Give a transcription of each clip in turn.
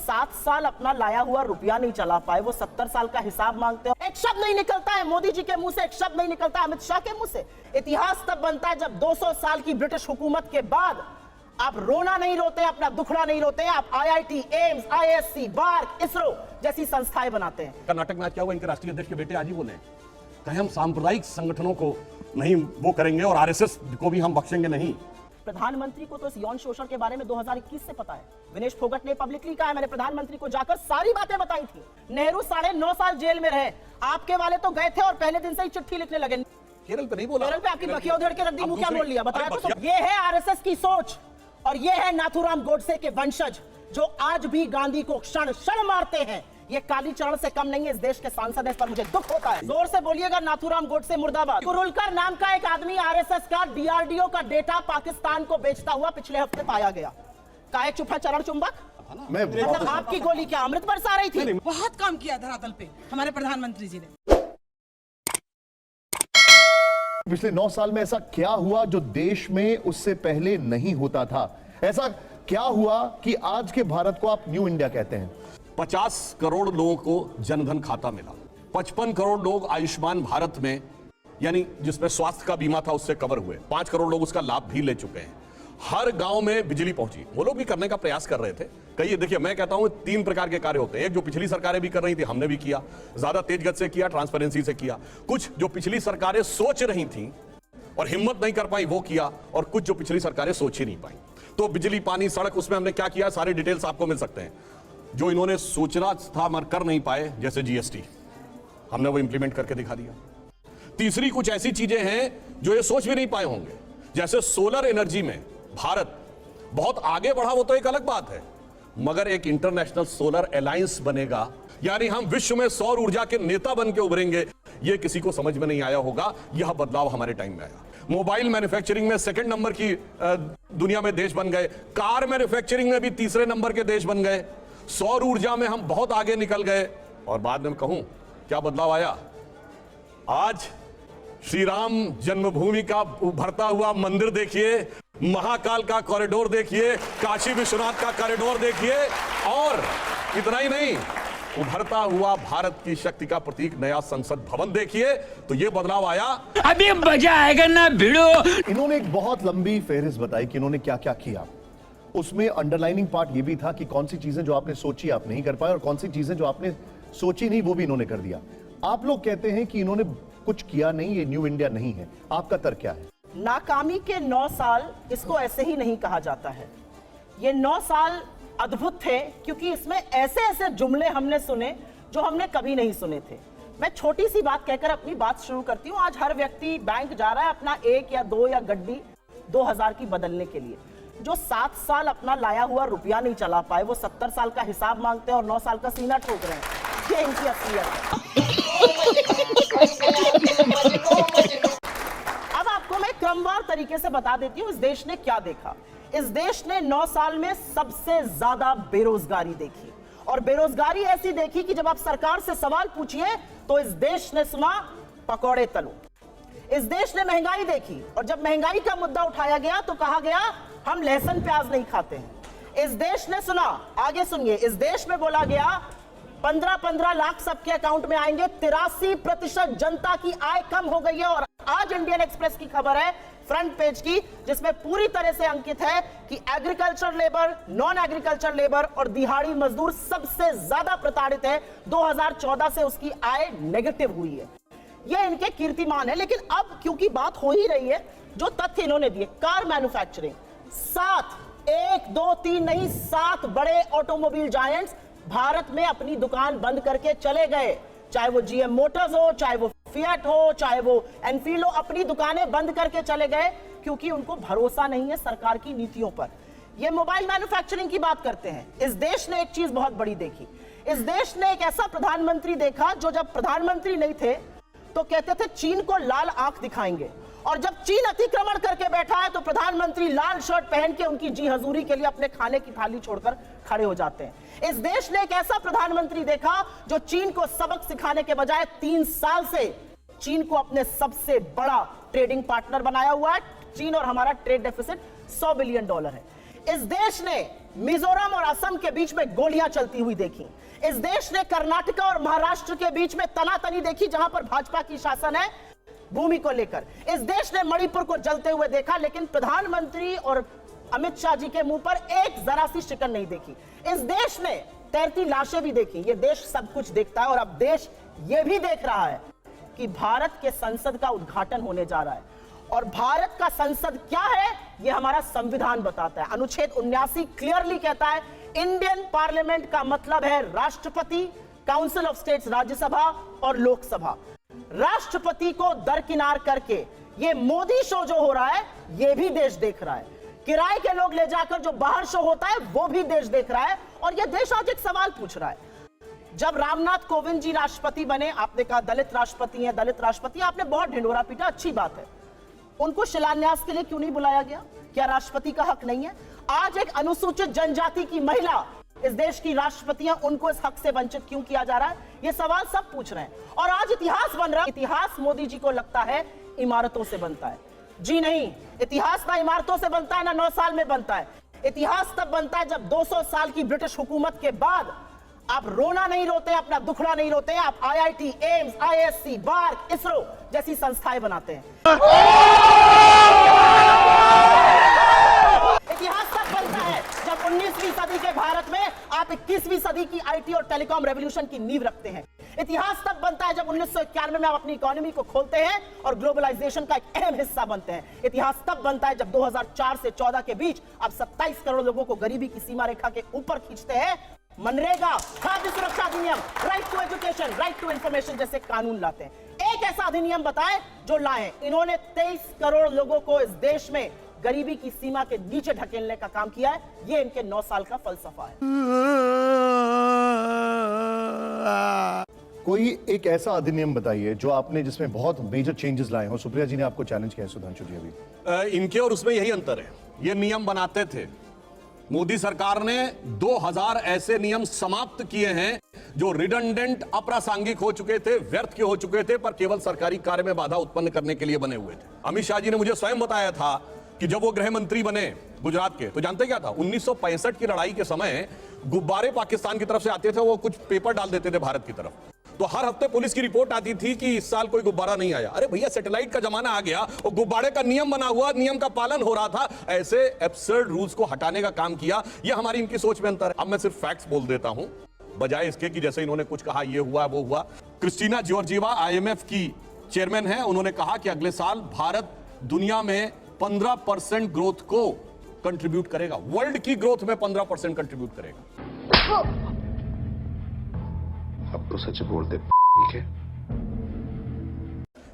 7 साल अपना लाया हुआ रुपया नहीं चला पाए, वो 70 साल का हिसाब मांगते हो। एक शब्द नहीं निकलता है मोदी जी के मुंह से, एक शब्द नहीं निकलता है अमित शाह के मुंह से। इतिहास तब बनता है जब 200 साल की ब्रिटिश हुकूमत के बाद आप रोना नहीं रोते, अपना दुखड़ा नहीं रोते, आप IIT, एम्स, ISC, बार्क, इसरो जैसी संस्थाएं बनाते हैं। कर्नाटक में आज क्या हुआ, इनके राष्ट्रीय अध्यक्ष के बेटे आज ही बोले कहे हम सांप्रदायिक संगठनों को नहीं वो करेंगे और RSS को भी हम बख्शेंगे नहीं। प्रधानमंत्री को तो इस यौन शोषण के बारे में 2021 से पता है। विनेश फोगट ने पब्लिकली कहा है, मैंने प्रधानमंत्री को जाकर सारी बातें बताई थी। नेहरू 9.5 साल जेल में रहे, आपके वाले तो गए थे और पहले दिन से ही चिट्ठी लिखने लगे। केरल पे नहीं बोला, केरल पे आपकी बखिया उधेड़ के रख दी, मुंह क्या बोल लिया बताया तो। ये है RSS की सोच और ये है नाथूराम गोडसे के वंशज जो आज भी गांधी को क्षण क्षण मारते हैं। ये कालीचरण से कम नहीं है, इस देश के सांसद है, इस पर मुझे दुख होता है। जोर से बोलिएगा नाथूराम गोडसे मुर्दाबाद। कुरुलकर नाम का एक आदमी RSS का DRDO का डेटा पाकिस्तान को बेचता हुआ पिछले हफ्ते पाया गया। काहे चुप है चरण चुंबक? मतलब आपकी गोली क्या अमृत बरसा रही थी? बहुत काम किया धरातल पे हमारे प्रधानमंत्री जी ने। पिछले 9 साल में ऐसा क्या हुआ जो देश में उससे पहले नहीं होता था? ऐसा क्या हुआ कि आज के भारत को आप न्यू इंडिया कहते हैं? 50 करोड़ लोगों को जनधन खाता मिला, 55 करोड़ लोग आयुष्मान भारत में यानी जिसमें स्वास्थ्य का बीमा था उससे कवर हुए, 5 करोड़ लोग उसका लाभ भी ले चुके हैं। हर गांव में बिजली पहुंची, वो लोग भी करने का प्रयास कर रहे थे। कई देखिए मैं कहता हूं 3 प्रकार के कार्य होते हैं। एक जो पिछली सरकारें भी कर रही थी, हमने भी किया, ज्यादा तेज गति से किया, ट्रांसपेरेंसी से किया। कुछ जो पिछली सरकारें सोच रही थी और हिम्मत नहीं कर पाई वो किया, और कुछ जो पिछली सरकारें सोच ही नहीं पाई। तो बिजली, पानी, सड़क, उसमें हमने क्या किया, सारे डिटेल्स आपको मिल सकते हैं। जो इन्होंने सोचना था मगर कर नहीं पाए, जैसे GST, हमने वो इंप्लीमेंट करके दिखा दिया। तीसरी कुछ ऐसी चीजें हैं जो ये सोच भी नहीं पाए होंगे, जैसे सोलर एनर्जी में भारत बहुत आगे बढ़ा, वो तो एक अलग बात है, मगर एक इंटरनेशनल सोलर अलायंस बनेगा, यानी हम विश्व में सौर ऊर्जा के नेता बन के उभरेंगे, ये किसी को समझ में नहीं आया होगा। यह बदलाव हमारे टाइम में आया। मोबाइल मैन्युफैक्चरिंग में 2nd नंबर की दुनिया में देश बन गए, कार मैन्युफैक्चरिंग में भी 3रे नंबर के देश बन गए, सौर ऊर्जा में हम बहुत आगे निकल गए। और बाद में कहूं क्या बदलाव आया, आज श्री राम जन्मभूमि का उभरता हुआ मंदिर देखिए, महाकाल का कॉरिडोर देखिए, काशी विश्वनाथ का कॉरिडोर देखिए, और इतना ही नहीं, उभरता हुआ भारत की शक्ति का प्रतीक नया संसद भवन देखिए। तो ये बदलाव आया। अभी मजा आएगा ना भिड़ो। इन्होंने एक बहुत लंबी फेहरिस्त बताई कि इन्होंने क्या क्या किया। उसमें अंडरलाइनिंग पार्ट ये भी था कि कौन सी चीजें जो आपने सोची आप नहीं कर पाए, और कौन सी चीजें जो आपने सोची नहीं वो भी इन्होंने कर दिया। आप लोग कहते हैं कि इन्होंने कुछ किया नहीं, ये न्यू इंडिया नहीं है। आपका तर्क क्या है? नाकामी के 9 साल इसको ऐसे ही नहीं कहा जाता है। ये 9 साल अद्भुत थे क्योंकि इसमें ऐसे ऐसे जुमले हमने सुने जो हमने कभी नहीं सुने थे। मैं छोटी सी बात कहकर अपनी बात शुरू करती हूँ। आज हर व्यक्ति बैंक जा रहा है अपना 1 या 2 या गड्डी 2000 की बदलने के लिए। जो 7 साल अपना लाया हुआ रुपया नहीं चला पाए, वो 70 साल का हिसाब मांगते हैं और 9 साल का सीना ठोक रहे हैं। ये इनकी असलियत है। अब आपको मैं क्रमवार तरीके से बता देती हूँ इस देश ने क्या देखा। इस देश ने 9 साल में सबसे ज्यादा बेरोजगारी देखी, और बेरोजगारी ऐसी देखी कि जब आप सरकार से सवाल पूछिए तो इस देश ने सुना पकौड़े तलो। इस देश ने महंगाई देखी, और जब महंगाई का मुद्दा उठाया गया तो कहा गया हम लहसुन प्याज नहीं खाते हैं। इस देश ने सुना, आगे सुनिए, इस देश में बोला गया 15-15 लाख सबके अकाउंट में आएंगे, 83% जनता की आय कम हो गई है। और आज इंडियन एक्सप्रेस की खबर है फ्रंट पेज की, जिसमें पूरी तरह से अंकित है कि agriculture labour, non agriculture labour और दिहाड़ी मजदूर सबसे ज्यादा प्रताड़ित है। 2014 से उसकी आय नेगेटिव हुई है। यह इनके कीर्तिमान है। लेकिन अब क्योंकि बात हो ही रही है, जो तथ्य इन्होंने दिए, कार मैन्युफैक्चरिंग 7, 1, 2, 3 नहीं 7 बड़े ऑटोमोबाइल जायंट्स भारत में अपनी दुकान बंद करके चले गए। चाहे वो GM मोटर्स हो, चाहे वो फिएट हो, चाहे वो एनफील्ड हो, अपनी दुकानें बंद करके चले गए क्योंकि उनको भरोसा नहीं है सरकार की नीतियों पर। ये मोबाइल मैन्युफैक्चरिंग की बात करते हैं। इस देश ने एक चीज बहुत बड़ी देखी। इस देश ने एक ऐसा प्रधानमंत्री देखा जो जब प्रधानमंत्री नहीं थे तो कहते थे चीन को लाल आंख दिखाएंगे, और जब चीन अतिक्रमण करके बैठा है तो प्रधानमंत्री लाल शर्ट पहन के उनकी जी हजूरी के लिए अपने खाने की थाली छोड़कर खड़े हो जाते हैं। इस देश ने एक ऐसा प्रधानमंत्री देखा जो चीन को सबक सिखाने के बजाय 3 साल से चीन को अपने सबसे बड़ा ट्रेडिंग पार्टनर बनाया हुआ है। चीन और हमारा ट्रेड डेफिसिट $100 बिलियन है। इस देश ने मिजोरम और असम के बीच में गोलियां चलती हुई देखी। इस देश ने कर्नाटक और महाराष्ट्र के बीच में तनातनी देखी जहां पर भाजपा की शासन है भूमि को लेकर। इस देश ने मणिपुर को जलते हुए देखा, लेकिन प्रधानमंत्री और अमित शाह जी के मुंह पर एक जरा सी शिकन नहीं देखी। इस देश ने तैरती लाशें भी देखी। यह देश सब कुछ देखता है और अब देश यह भी देख रहा है कि भारत के संसद का उद्घाटन होने जा रहा है। और भारत का संसद क्या है यह हमारा संविधान बताता है। अनुच्छेद 79 क्लियरली कहता है इंडियन पार्लियामेंट का मतलब है राष्ट्रपति, काउंसिल ऑफ स्टेट्स राज्यसभा और लोकसभा। राष्ट्रपति को दरकिनार करके ये मोदी शो जो हो रहा है ये भी देश देख रहा है। किराए के लोग ले जाकर जो बाहर शो होता है वो भी देश देख रहा है। और ये देश आज एक सवाल पूछ रहा है, जब रामनाथ कोविंद जी राष्ट्रपति बने, आपने कहा दलित राष्ट्रपति हैं, दलित राष्ट्रपति, आपने बहुत ढिंढोरा पीटा, अच्छी बात है। उनको शिलान्यास के लिए क्यों नहीं बुलाया गया? क्या राष्ट्रपति का हक नहीं है? आज एक अनुसूचित जनजाति की महिला इस देश की राष्ट्रपति है, उनको इस हक से वंचित क्यों किया जा रहा है? ये सवाल सब पूछ रहे हैं। और आज इतिहास बन रहा है। इतिहास मोदी जी को लगता है इमारतों से बनता है। जी नहीं, इतिहास ना इमारतों से बनता है ना 9 साल में बनता है। इतिहास तब बनता है जब 200 साल की ब्रिटिश हुकूमत के बाद आप रोना नहीं रोते, अपना दुखड़ा नहीं रोते, आप IIT, एम्स, ISC, बार्क, इसरो जैसी संस्थाएं बनाते हैं। इतिहास तब बनता है जब 19वीं सदी के भारत में आप 21वीं सदी की IT और टेलीकॉम रेवोल्यूशन की नींव रखते हैं। इतिहास तब बनता है जब 1991 में आप अपनी इकोनॉमी को खोलते हैं और ग्लोबलाइजेशन का एक अहम हिस्सा बनते हैं। इतिहास तब बनता है जब 2004 से 14 के बीच आप 27 करोड़ लोगों को गरीबी की सीमा रेखा के ऊपर खींचते हैं। मनरेगा, खाद्य सुरक्षा अधिनियम, right to education, right to information जैसे कानून लाते हैं। एक ऐसा अधिनियम बताएं जो लाए। इन्होंने 23 करोड़ लोगों को इस देश में गरीबी की सीमा के नीचे ढकेलने का काम किया है। ये इनके 9 साल का फलसफा है। कोई एक ऐसा अधिनियम बताइए जो आपने जिसमें बहुत मेजर चेंजेस लाए हो। सुप्रिया जी ने आपको चैलेंज किया है, सुधांशु जी अभी। इनके और उसमें यही अंतर है। ये नियम बनाते थे, मोदी सरकार ने 2000 ऐसे नियम समाप्त किए हैं जो रिडंडेंट, अप्रासंगिक हो चुके थे, व्यर्थ के हो चुके थे, पर केवल सरकारी कार्य में बाधा उत्पन्न करने के लिए बने हुए थे। अमित शाह जी ने मुझे स्वयं बताया था कि जब वो गृह मंत्री बने गुजरात के, तो जानते क्या था? 1965 की लड़ाई के समय गुब्बारे पाकिस्तान की तरफ से आते थे, वो कुछ पेपर डाल देते थे भारत की तरफ, तो हर हफ्ते पुलिस की रिपोर्ट आती थी कि इस साल कोई गुब्बारा नहीं आया। अरे भैया, सैटेलाइट का जमाना आ गया और गुब्बारे का नियम बना हुआ, नियम का पालन हो रहा था। ऐसे एब्सर्ड रूल्स को हटाने का काम किया। यह हमारी इनकी सोच में अंतर है। अब मैं सिर्फ फैक्ट्स बोल देता हूं, बजाय इसके कि जैसे इन्होंने कुछ कहा ये हुआ वो हुआ। क्रिस्टीना जॉर्जिवा IMF की चेयरमैन है, उन्होंने कहा कि अगले साल भारत दुनिया में 15% ग्रोथ को कंट्रीब्यूट करेगा, वर्ल्ड की ग्रोथ में 15% कंट्रीब्यूट करेगा। अब तो सच बोलते, ठीक है।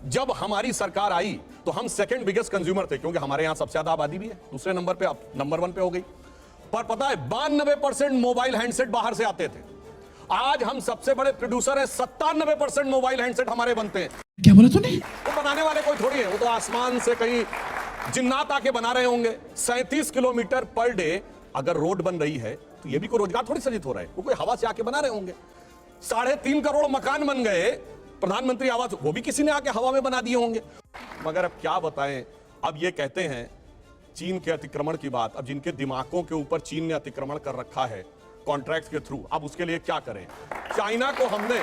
जब हमारी सरकार आई तो हम सेकंड बिगेस्ट कंज्यूमर थे, क्योंकि हमारे यहां सबसे ज्यादा आबादी भी है। दूसरे नंबर पे, अब नंबर 1 पे हो गई। पर पता है 92% मोबाइल हैंडसेट बाहर से आते थे। आज हम सबसे बड़े प्रोड्यूसर हैं, 97% मोबाइल हैंडसेट हमारे बनते हैं। क्या बोला तूने? वो बनाने वाले कोई थोड़ी है, वो तो आसमान से कहीं जिन्नात आके बना रहे होंगे। 37 किलोमीटर पर डे अगर रोड बन रही है तो ये भी कोई रोजगार थोड़ी सृजित हो रहा है, वो कोई हवा से आके बना रहे होंगे। 3.5 करोड़ मकान बन गए प्रधानमंत्री आवास, वो भी किसी ने आके हवा में बना दिए होंगे। मगर अब क्या बताएं, अब ये कहते हैं चीन के अतिक्रमण की बात। अब जिनके दिमागों के ऊपर चीन ने अतिक्रमण कर रखा है कॉन्ट्रैक्ट्स के थ्रू, अब उसके लिए क्या करें? चाइना को हमने,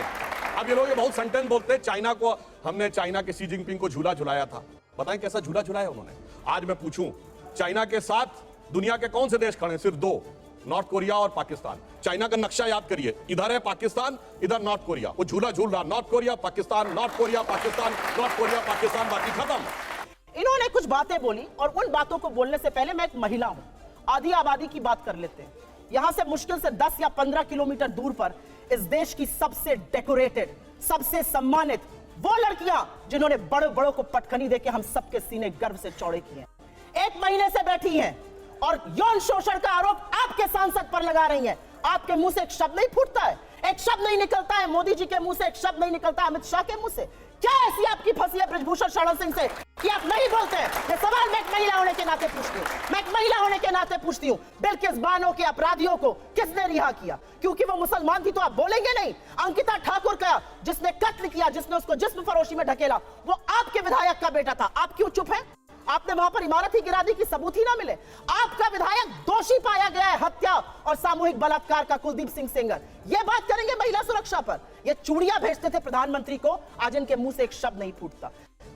अब ये लोग ये बहुत सेंटेंस बोलते हैं, चाइना को हमने, चाइना के शी जिनपिंग को झूला झुलाया था। बताएं कैसा झूला झुलाया उन्होंने? आज मैं पूछूं, चाइना के साथ दुनिया के कौन से देश खड़े? सिर्फ 2, नॉर्थ कोरिया और पाकिस्तान। चाइना का नक्शा याद करिए, इधर है पाकिस्तान, इधर नॉर्थ कोरिया। वो झूला झूल रहा, north Korea Pakistan, north Korea Pakistan, north Korea Pakistan, बाकी खत्म। इन्होंने कुछ बातें बोली और उन बातों को बोलने से पहले मैं एक महिला हूं, आधी आबादी की बात कर लेते हैं। यहां से मुश्किल से 10 या 15 किलोमीटर दूर पर इस देश की सबसे डेकोरेटेड, सबसे सम्मानित वो लड़कियां जिन्होंने बड़े बड़ों को पटखनी देके हम सबके सीने गर्व से चौड़े किए, 1 महीने से बैठी हैं और यौन शोषण का आरोप आपके सांसद पर लगा रही हैं। आपके मुंह से एक शब्द नहीं फूटता है, एक शब्द नहीं निकलता है मोदी जी के मुंह से, एक शब्द नहीं निकलता अमित शाह के मुंह से। क्या ऐसी आपकी फंसी है ब्रजभूषण शरण सिंह से कि आप नहीं बोलते हैं? ये सवाल मैं एक महिला होने के नाते पूछती हूँ, मैं एक महिला होने के नाते पूछती हूँ। बिल्किस बानो के अपराधियों को किसने रिहा किया? क्योंकि वो मुसलमान थी तो आप बोलेंगे नहीं। अंकिता ठाकुर का जिसने कत्ल किया, जिसने उसको जिस्म फरोशी में ढकेला, वो आपके विधायक का बेटा था। आप क्यों चुप हैं? आपने वहां पर इमारत ही गिरा दी कि सबूत ही ना मिले। आपका विधायक दोषी पाया गया है हत्या और सामूहिक बलात्कार का, कुलदीप सिंह सेंगर। ये बात करेंगे महिला सुरक्षा पर। ये चूड़ियां भेजते थे प्रधानमंत्री को, आज इनके मुंह से एक शब्द नहीं फूटता।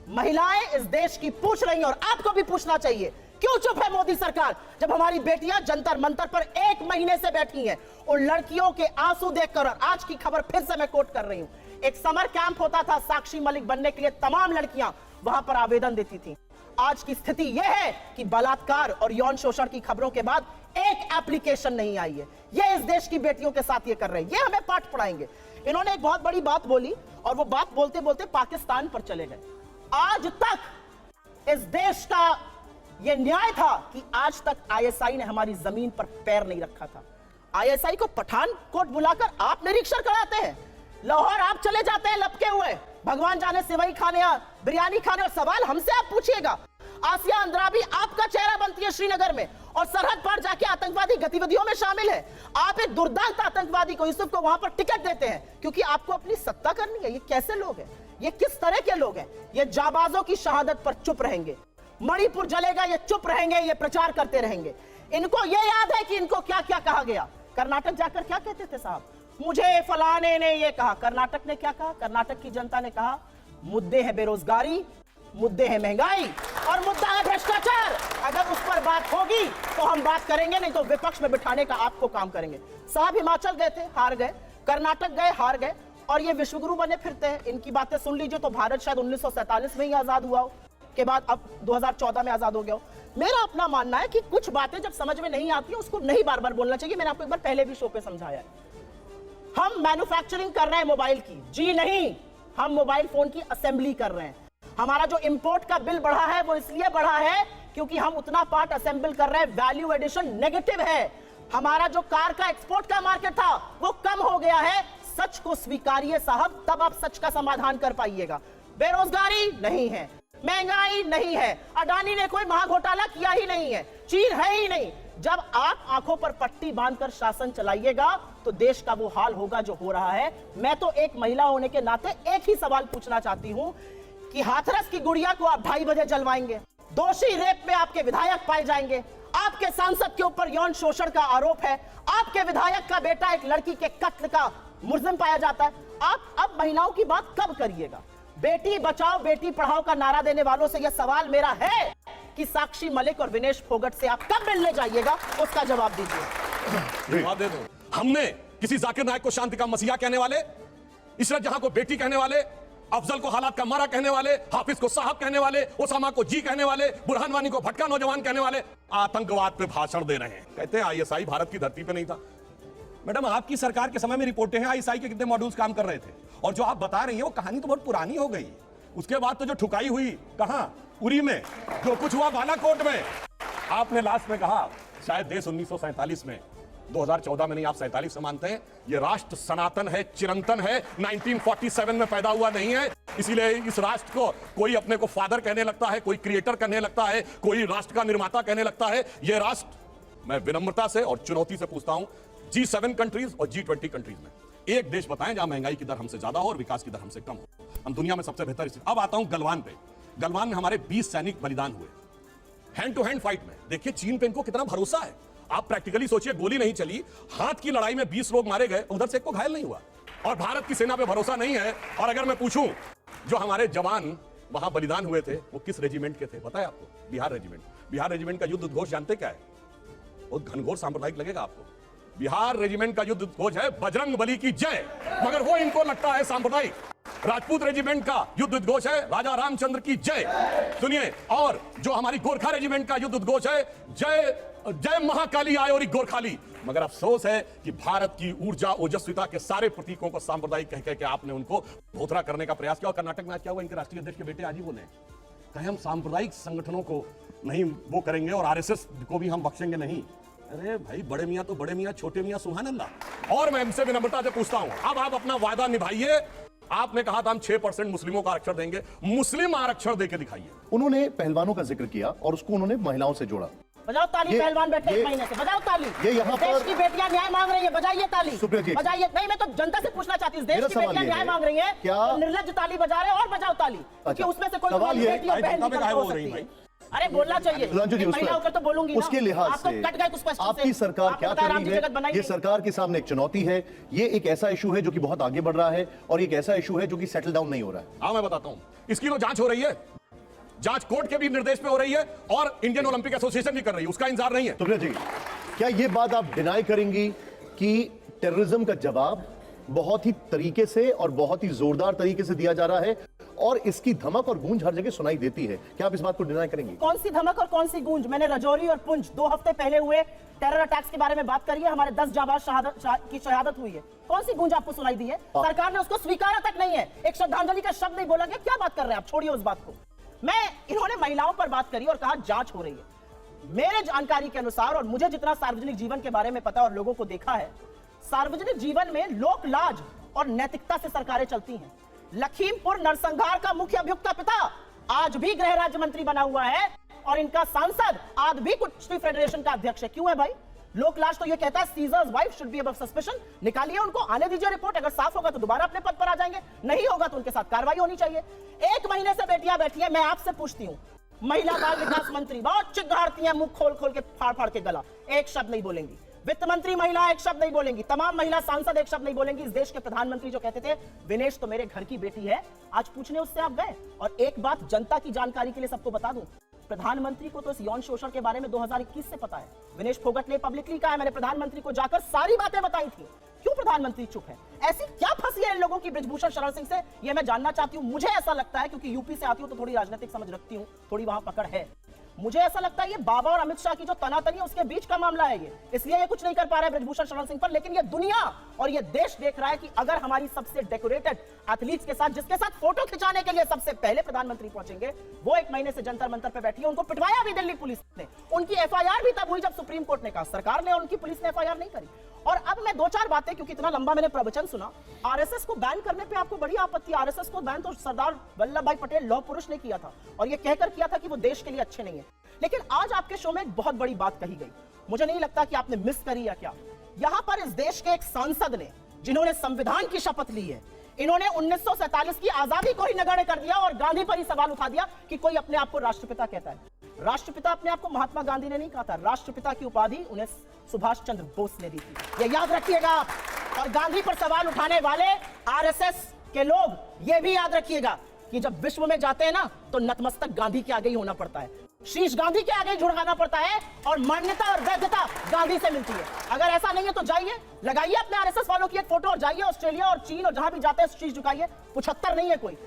महिलाएं इस देश की पूछ रही हैं और आपको भी पूछना चाहिए, क्यों चुप है मोदी सरकार जब हमारी बेटियां जंतर मंतर पर 1 महीने से बैठी हैं। उन लड़कियों के आंसू देखकर, और आज की खबर फिर से मैं कोट कर रही हूं, एक समर कैंप होता था साक्षी मलिक बनने के लिए, तमाम लड़कियां वहां पर आवेदन देती थी। आज की स्थिति यह है कि बलात्कार और यौन शोषण की खबरों के बाद एक एप्लीकेशन नहीं आई है। यह इस देश की बेटियों के साथ ये कर रहे हैं, ये हमें पाठ पढ़ाएंगे। इन्होंने एक बहुत बड़ी बात बोली और वो बात बोलते बोलते पाकिस्तान पर चले गए। आज तक इस देश का यह न्याय था कि आज तक आईएसआई ने हमारी जमीन पर पैर नहीं रखा था। आईएसआई को पठानकोट बुलाकर आप निरीक्षण कराते हैं, लाहौर आप चले जाते हैं लपके हुए, भगवान जाने सेवई खाने या बिरयानी खाने, और सवाल हमसे आप पूछिएगा। आसिया अंद्राबी आपका चेहरा बनती है श्रीनगर में और सरहद पार जाके आतंकवादी गतिविधियों में शामिल है। आप एक दुर्दांत आतंकवादी को, यूसुफ को वहां पर टिकट देते हैं क्योंकि आपको अपनी सत्ता करनी है। ये कैसे लोग हैं? ये किस तरह के लोग हैं? ये जाबाजों की शहादत पर चुप रहेंगे, मणिपुर जलेगा ये चुप रहेंगे, ये प्रचार करते रहेंगे। इनको ये याद है कि इनको क्या क्या कहा गया। कर्नाटक जाकर क्या कहते थे साहब, मुझे फलाने ने ये कहा। कर्नाटक ने क्या कहा? कर्नाटक की जनता ने कहा मुद्दे है बेरोजगारी, मुद्दे है महंगाई और मुद्दा है भ्रष्टाचार। अगर उस पर बात होगी तो हम बात करेंगे, नहीं तो विपक्ष में बिठाने का आपको काम करेंगे। साहब हिमाचल गए थे, हार गए, कर्नाटक गए, हार गए, और ये विश्वगुरु बने फिरते हैं। इनकी बातें सुन लीजिए तो भारत शायद 1947 में ही आजाद हुआ हो, के बाद अब 2014 में आजाद हो गया हो। मेरा अपना मानना है कि कुछ बातें जब समझ में नहीं आती है उसको नहीं बार बार बोलना चाहिए। मैंने आपको एक बार पहले भी शो पे समझाया है। हम मैन्युफैक्चरिंग कर रहे हैं मोबाइल की, जी नहीं, हम मोबाइल फोन की असेंबली कर रहे हैं। हमारा जो इंपोर्ट का बिल बढ़ा है वो इसलिए बढ़ा है क्योंकि हम उतना पार्ट असेंबल कर रहे हैं, वैल्यू एडिशन नेगेटिव है। हमारा जो कार का एक्सपोर्ट का मार्केट था वो कम हो गया है। सच को स्वीकारिए साहब, तब आप सच का समाधान कर पाइएगा। बेरोजगारी नहीं है, महंगाई नहीं है, अडानी ने कोई महाघोटाला किया ही नहीं है, चीन है ही नहीं। जब आप आंखों पर पट्टी बांधकर शासन चलाइएगा तो देश का वो हाल होगा जो हो रहा है। मैं तो एक महिला होने के नाते एक ही सवाल पूछना चाहती हूं कि हाथरस की गुड़िया को आप 2:30 बजे जलवाएंगे, दोषी रेप में आपके विधायक पाए जाएंगे, आपके सांसद के ऊपर यौन शोषण का आरोप है, आपके विधायक का बेटा एक लड़की के कत्ल का मुलजिम पाया जाता है। आप अब महिलाओं की बात कब करिएगा? बेटी बचाओ बेटी पढ़ाओ का नारा देने वालों से यह सवाल मेरा है कि साक्षी मलिक और विनेश फोगट से आप कब मिलने जाइएगा, उसका जवाब दीजिए। जवाब दे दो। हमने किसी जाकिर नायक को शांति का मसीहा कहने वाले, इशरत जहां को बेटी कहने वाले, अफजल को हालात का मारा कहने वाले, हाफिज को साहब कहने वाले, ओसामा को जी कहने वाले, बुरहान वानी को भटका नौजवान कहने वाले आतंकवाद पे भाषण दे रहे हैं। कहते हैं आईएसआई भारत की धरती पे नहीं था। मैडम, आपकी सरकार के समय में रिपोर्टें हैं आईएसआई के कितने मॉड्यूल्स काम कर रहे थे, और जो आप बता रही हैं वो कहानी तो बहुत पुरानी हो गई। उसके बाद तो जो ठुकाई हुई कहां, उरी में, जो कुछ हुआ बालाकोट में। आपने लास्ट में कहा शायद देश 1947 में, 2014 में नहीं, आप 47 से मानते हैं। ये राष्ट्र सनातन है, चिरंतन है, 1947 में पैदा हुआ नहीं है। इसीलिए इस राष्ट्र को कोई अपने को फादर कहने लगता है, कोई क्रिएटर कहने लगता है, कोई राष्ट्र का निर्माता कहने लगता है। ये राष्ट्र, मैं विनम्रता से और चुनौती से पूछता हूं, G7 कंट्रीज और G20 कंट्रीज में एक देश बताएं जहां महंगाई की दर हमसे ज्यादा हो और विकास की दर हमसे कम हो। हम दुनिया में सबसे बेहतर स्थिति। अब आता हूं गलवान पे। गलवान में हमारे 20 सैनिक बलिदान हुए हैंड टू हैंड फाइट में। देखिए चीन पे इनको कितना भरोसा है। आप प्रैक्टिकली सोचिए, गोली नहीं चली, हाथ की लड़ाई में 20 लोग मारे गए, उधर से एक को घायल नहीं हुआ, और भारत की सेना पे भरोसा नहीं है। और अगर मैं पूछूं, जो हमारे जवान वहां बलिदान हुए थे वो किस रेजिमेंट के थे? पता है आपको? बिहार रेजिमेंट। बिहार रेजिमेंट का युद्ध उद्घोष जानते क्या है? बहुत घनघोर सांप्रदायिक लगेगा आपको। बिहार रेजिमेंट का युद्ध उद्घोष है बजरंग बली की जय, मगर वो इनको लगता है सांप्रदायिक। राजपूत रेजिमेंट का युद्ध उद्घोष है राजा रामचंद्र की जय, सुनिए। और जो हमारी गोरखा रेजिमेंट का युद्ध उद्घोष है जय जय महाकाली आयोरी गोरखाली। मगर अफसोस है कि भारत की ऊर्जा ओजस्विता के सारे प्रतीकों को सांप्रदायिक कह के आपने उनको धोतरा करने का प्रयास किया। और कर्नाटक में आज क्या हुआ? इनके राष्ट्रीय अध्यक्ष के बेटे आज ही बोले कहे हम सांप्रदायिक संगठनों को नहीं वो करेंगे और आरएसएस को भी हम बख्शेंगे नहीं। अरे भाई, बड़े मियां तो बड़े मियां, छोटे मियां सुभान अल्लाह। और मैं इनसे विनम्रता से पूछता हूं, अब आप अपना वादा निभाइए। आपने कहा था हम 6% मुस्लिमों का आरक्षण देंगे, मुस्लिम आरक्षण देके दिखाइए। उन्होंने पहलवानों का जिक्र किया और उसको उन्होंने महिलाओं से जोड़ा। बजाओ ताली, पहलवान बैठे 1 महीने से, बजाओ ताली। ये यहाँ देश पर की बेटियां न्याय मांग रही है, बजाइए ताली, सुप्रिया जी, बजाइए। नहीं, मैं तो जनता से पूछना चाहती हूँ, देश की बेटियां न्याय मांग रही है, क्या तो निर्लज ताली बजा रहे हैं और बजाओ ताली, क्योंकि उसमें से कोई सवाल ये बेटी और बहन निकल हो सकती है। अरे बोलना चाहिए। सुधांशु जी, एक महिला होकर तो बोलूंगी ना। उसके लिहाज आप तो से कट गए कुछ क्वेश्चन से। आपकी सरकार आपको क्या पता है कर राम जी रही जगत है? बनाएंगे। ये सरकार के सामने एक चुनौती है, ये एक ऐसा इशू है जो कि बहुत आगे बढ़ रहा है और एक ऐसा इशू है जो कि सेटल डाउन नहीं हो रहा है। हाँ मैं बताता हूं, इसकी तो जांच हो रही है, जांच कोर्ट के भी निर्देश पे हो रही है और इंडियन ओलंपिक एसोसिएशन भी कर रही है, उसका इंतजार नहीं है। सुप्रिया जी, क्या ये बात आप डिनाई करेंगी कि टेररिज्म का जवाब बहुत ही तरीके से और बहुत ही जोरदार तरीके से दिया जा रहा है और इसकी धमक और गूंज हर जगह सुनाई देती है? क्या आप इस बात को डिनाई करेंगी? कौन सी धमक और कौन सी गूंज? मैंने रजौरी और पुंछ 2 हफ्ते पहले हुए टेरर अटैक्स के बारे में बात करी है, हमारे 10 जाबाज की शहादत हुई है। कौन सी गूंज आपको सुनाई दी है? सरकार ने उसको स्वीकारा तक नहीं है, एक श्रद्धांजलि का शब्द नहीं बोला गया। क्या बात कर रहे हैं आप, छोड़िए उस बात को। इन्होंने महिलाओं पर बात करी और कहा जांच हो रही है। मेरे जानकारी के अनुसार और मुझे जितना सार्वजनिक जीवन के बारे में पता और लोगों को देखा है, सार्वजनिक जीवन में लोक लाज और नैतिकता से सरकारें चलती हैं। लखीमपुर नरसंहार का मुख्य अभियुक्त का पिता आज भी गृह राज्य मंत्री बना हुआ है और इनका सांसद आज भी कुश्ती फेडरेशन का अध्यक्ष है। क्यों है भाई? लोक लाज तो ये कहता है seizures wife should be above suspension. निकालिए उनको, आने दीजिए रिपोर्ट। अगर साफ होगा तो दोबारा अपने पद पर आ जाएंगे, नहीं होगा तो उनके साथ कार्रवाई होनी चाहिए। 1 महीने से बेटियां बैठी है। मैं आपसे पूछती हूं, महिला बाल विकास मंत्री बहुत चिघाड़ती हैं, मुंह खोल खोल के फाड़ फाड़ के गला, एक शब्द नहीं बोलेंगी। वित्त मंत्री महिला एक शब्द नहीं बोलेंगी। तमाम महिला सांसद एक शब्द नहीं बोलेंगी। इस देश के प्रधानमंत्री जो कहते थे विनेश तो मेरे घर की बेटी है, आज पूछने उससे आप गए। और एक बात जनता की जानकारी के लिए सबको बता दूं, प्रधानमंत्री को तो इस यौन शोषण के बारे में 2021 से पता है। विनेश फोगट ने पब्लिकली कहा है, मैंने प्रधानमंत्री को जाकर सारी बातें बताई थी। क्यों प्रधानमंत्री चुप है? ऐसी क्या फंसी है इन लोगों की बृजभूषण शरण सिंह से, ये मैं जानना चाहती हूं। मुझे ऐसा लगता है, क्योंकि यूपी से आती हूं तो थोड़ी राजनीतिक समझ रखती हूं, थोड़ी वहां पकड़ है। मुझे ऐसा लगता है ये बाबा और अमित शाह की जो तनातनी है उसके बीच का मामला है ये, इसलिए ये कुछ नहीं कर पा रहे बृजभूषण शरण सिंह पर। लेकिन ये दुनिया और ये देश देख रहा है कि अगर हमारी सबसे डेकोरेटेड एथलीट्स के साथ, जिसके साथ फोटो खिंचाने के लिए सबसे पहले प्रधानमंत्री पहुंचेंगे, वो 1 महीने से जंतर मंतर पर बैठी है। उनको पिटवाया भी दिल्ली पुलिस ने। उनकी एफआईआर भी तब हुई जब सुप्रीम कोर्ट ने कहा, सरकार ने और उनकी पुलिस ने एफआईआर नहीं करी। और अब मैं 2-4 बातें, क्योंकि इतना लंबा मैंने प्रवचन सुना, आरएसएस को बैन करने पे आपको बड़ी आपत्ति। आरएसएस को बैन तो सरदार वल्लभ भाई पटेल लौह पुरुष ने किया था और ये कहकर किया था कि वो देश के लिए अच्छे नहीं है। लेकिन आज आपके शो में एक बहुत बड़ी बात कही गई, मुझे नहीं लगता कि आपने मिस करी या क्या। यहां पर इस देश के एक सांसद ने, जिन्होंने संविधान की शपथ ली है, इन्होंने 1947 की आजादी को ही नगण्य कर दिया और गांधी पर ही सवाल उठा दिया कि कोई अपने आप को राष्ट्रपिता कहता है। राष्ट्रपिता अपने आप को महात्मा गांधी ने नहीं कहा था, राष्ट्रपिता की उपाधि उन्हें सुभाष चंद्र बोस ने दी थी, ये याद रखिएगा आप। और गांधी पर सवाल उठाने वाले आरएसएस के लोग ये भी याद रखिएगा कि जब विश्व में जाते हैं ना तो नतमस्तक गांधी के आगे ही होना पड़ता है, शीश गांधी के आगे झुकाना पड़ता है और मान्यता और वैधता गांधी से मिलती है। अगर ऐसा नहीं है तो जाइए, लगाइए अपने आरएसएस वालों की एक फोटो और जाइए ऑस्ट्रेलिया और चीन और जहां भी जाते हैं शीश झुकाइए। 75 नहीं है कोई।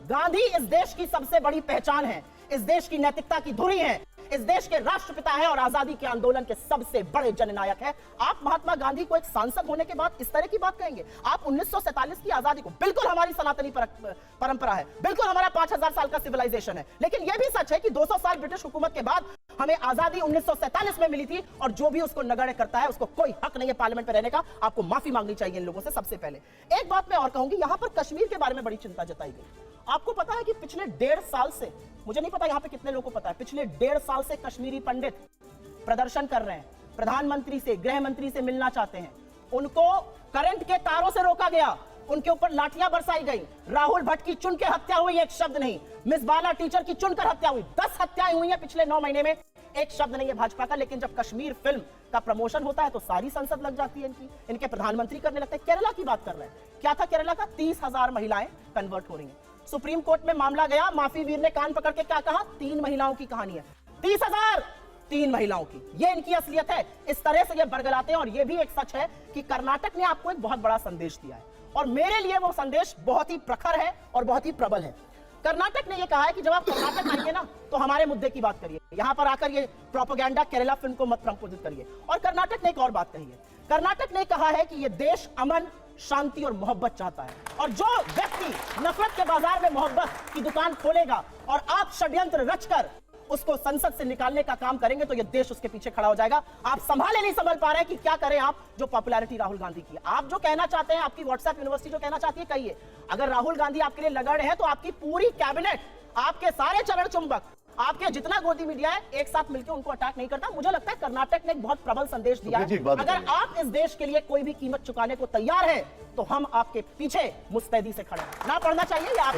गांधी इस देश की सबसे बड़ी पहचान है, इस देश की नैतिकता की धुरी है, इस देश के राष्ट्रपिता है और आजादी के आंदोलन के सबसे बड़े जननायक है। आप महात्मा गांधी को एक सांसद होने के बाद इस तरह की बात कहेंगे? आप 1947 की आजादी को, बिल्कुल हमारी सनातनी परंपरा है, बिल्कुल हमारा 5000 साल का सिविलाइजेशन है, लेकिन यह भी सच है कि 200 साल ब्रिटिश हुकूमत के बाद हमें आजादी 1947 में मिली थी और जो भी उसको नगण्य करता है उसको कोई हक नहीं है पार्लियामेंट में रहने का। आपको माफी मांगनी चाहिए इन लोगों से सबसे पहले। एक बात मैं और कहूंगी, यहां पर कश्मीर के बारे में बड़ी चिंता जताई गई। आपको पता है कि पिछले 1.5 साल से, मुझे नहीं पता यहां पे कितने लोगों को पता है, पिछले 1.5 साल से कश्मीरी पंडित प्रदर्शन कर रहे हैं, प्रधानमंत्री से, गृह मंत्री से मिलना चाहते हैं। उनको करंट के तारों से रोका गया, उनके ऊपर लाठियां बरसाई गई। राहुल भट्ट की चुन के हत्या हुई, एक शब्द नहीं। मिस बाला टीचर की चुनकर हत्या हुई। 10 हत्याएं हुई हैं पिछले 9 महीने में, एक शब्द नहीं है भाजपा का। लेकिन जब कश्मीर फिल्म का प्रमोशन होता है तो सारी संसद लग जाती है इनकी, इनके प्रधानमंत्री करने लगते हैं। केरला की बात कर रहे हैं, क्या था केरला का? 30,000 महिलाएं कन्वर्ट हो रही हैं। सुप्रीम कोर्ट में मामला गया, माफी वीर ने कान पकड़ के क्या कहा? 3 महिलाओं की कहानी है। 30,000 3 महिलाओं की, ये इनकी असलियत है। इस तरह से ये बरगलाते हैं। और ये भी एक सच है कि कर्नाटक ने आपको एक बहुत बड़ा संदेश दिया है और मेरे लिए वो संदेश बहुत ही प्रखर है और बहुत ही प्रबल है। कर्नाटक ने ये कहा है कि जब आप कर्नाटक आएंगे ना तो हमारे मुद्दे की बात करिए, यहां पर आकर ये प्रोपेगेंडा केरला फिल्म को मत प्रपोजित करिए। और कर्नाटक ने एक और बात कही है, कर्नाटक ने कहा है कि ये देश अमन, शांति और मोहब्बत चाहता है और जो व्यक्ति नफरत के बाजार में मोहब्बत की दुकान खोलेगा और आप षड्यंत्र रचकर उसको संसद से निकालने का काम करेंगे तो ये देश उसके पीछे खड़ा हो जाएगा। आप संभाले नहीं संभल पा रहे हैं कि क्या करें आप, जो पॉपुलैरिटी राहुल गांधी की। आप जो कहना चाहते हैं, आपकी व्हाट्सएप यूनिवर्सिटी जो कहना चाहती है कहिए। अगर राहुल गांधी आपके लिए लगा रहे हैं तो आपकी पूरी कैबिनेट, आपके सारे चरण चुंबक, आपके जितना गोदी मीडिया है, एक साथ मिलकर उनको अटैक नहीं करता। मुझे लगता है कर्नाटक ने एक बहुत प्रबल संदेश दिया है। अगर आप इस देश के लिए कोई भी कीमत चुकाने को तैयार है तो हम आपके पीछे मुस्तैदी से खड़े हैं। ना पढ़ना चाहिए या आप।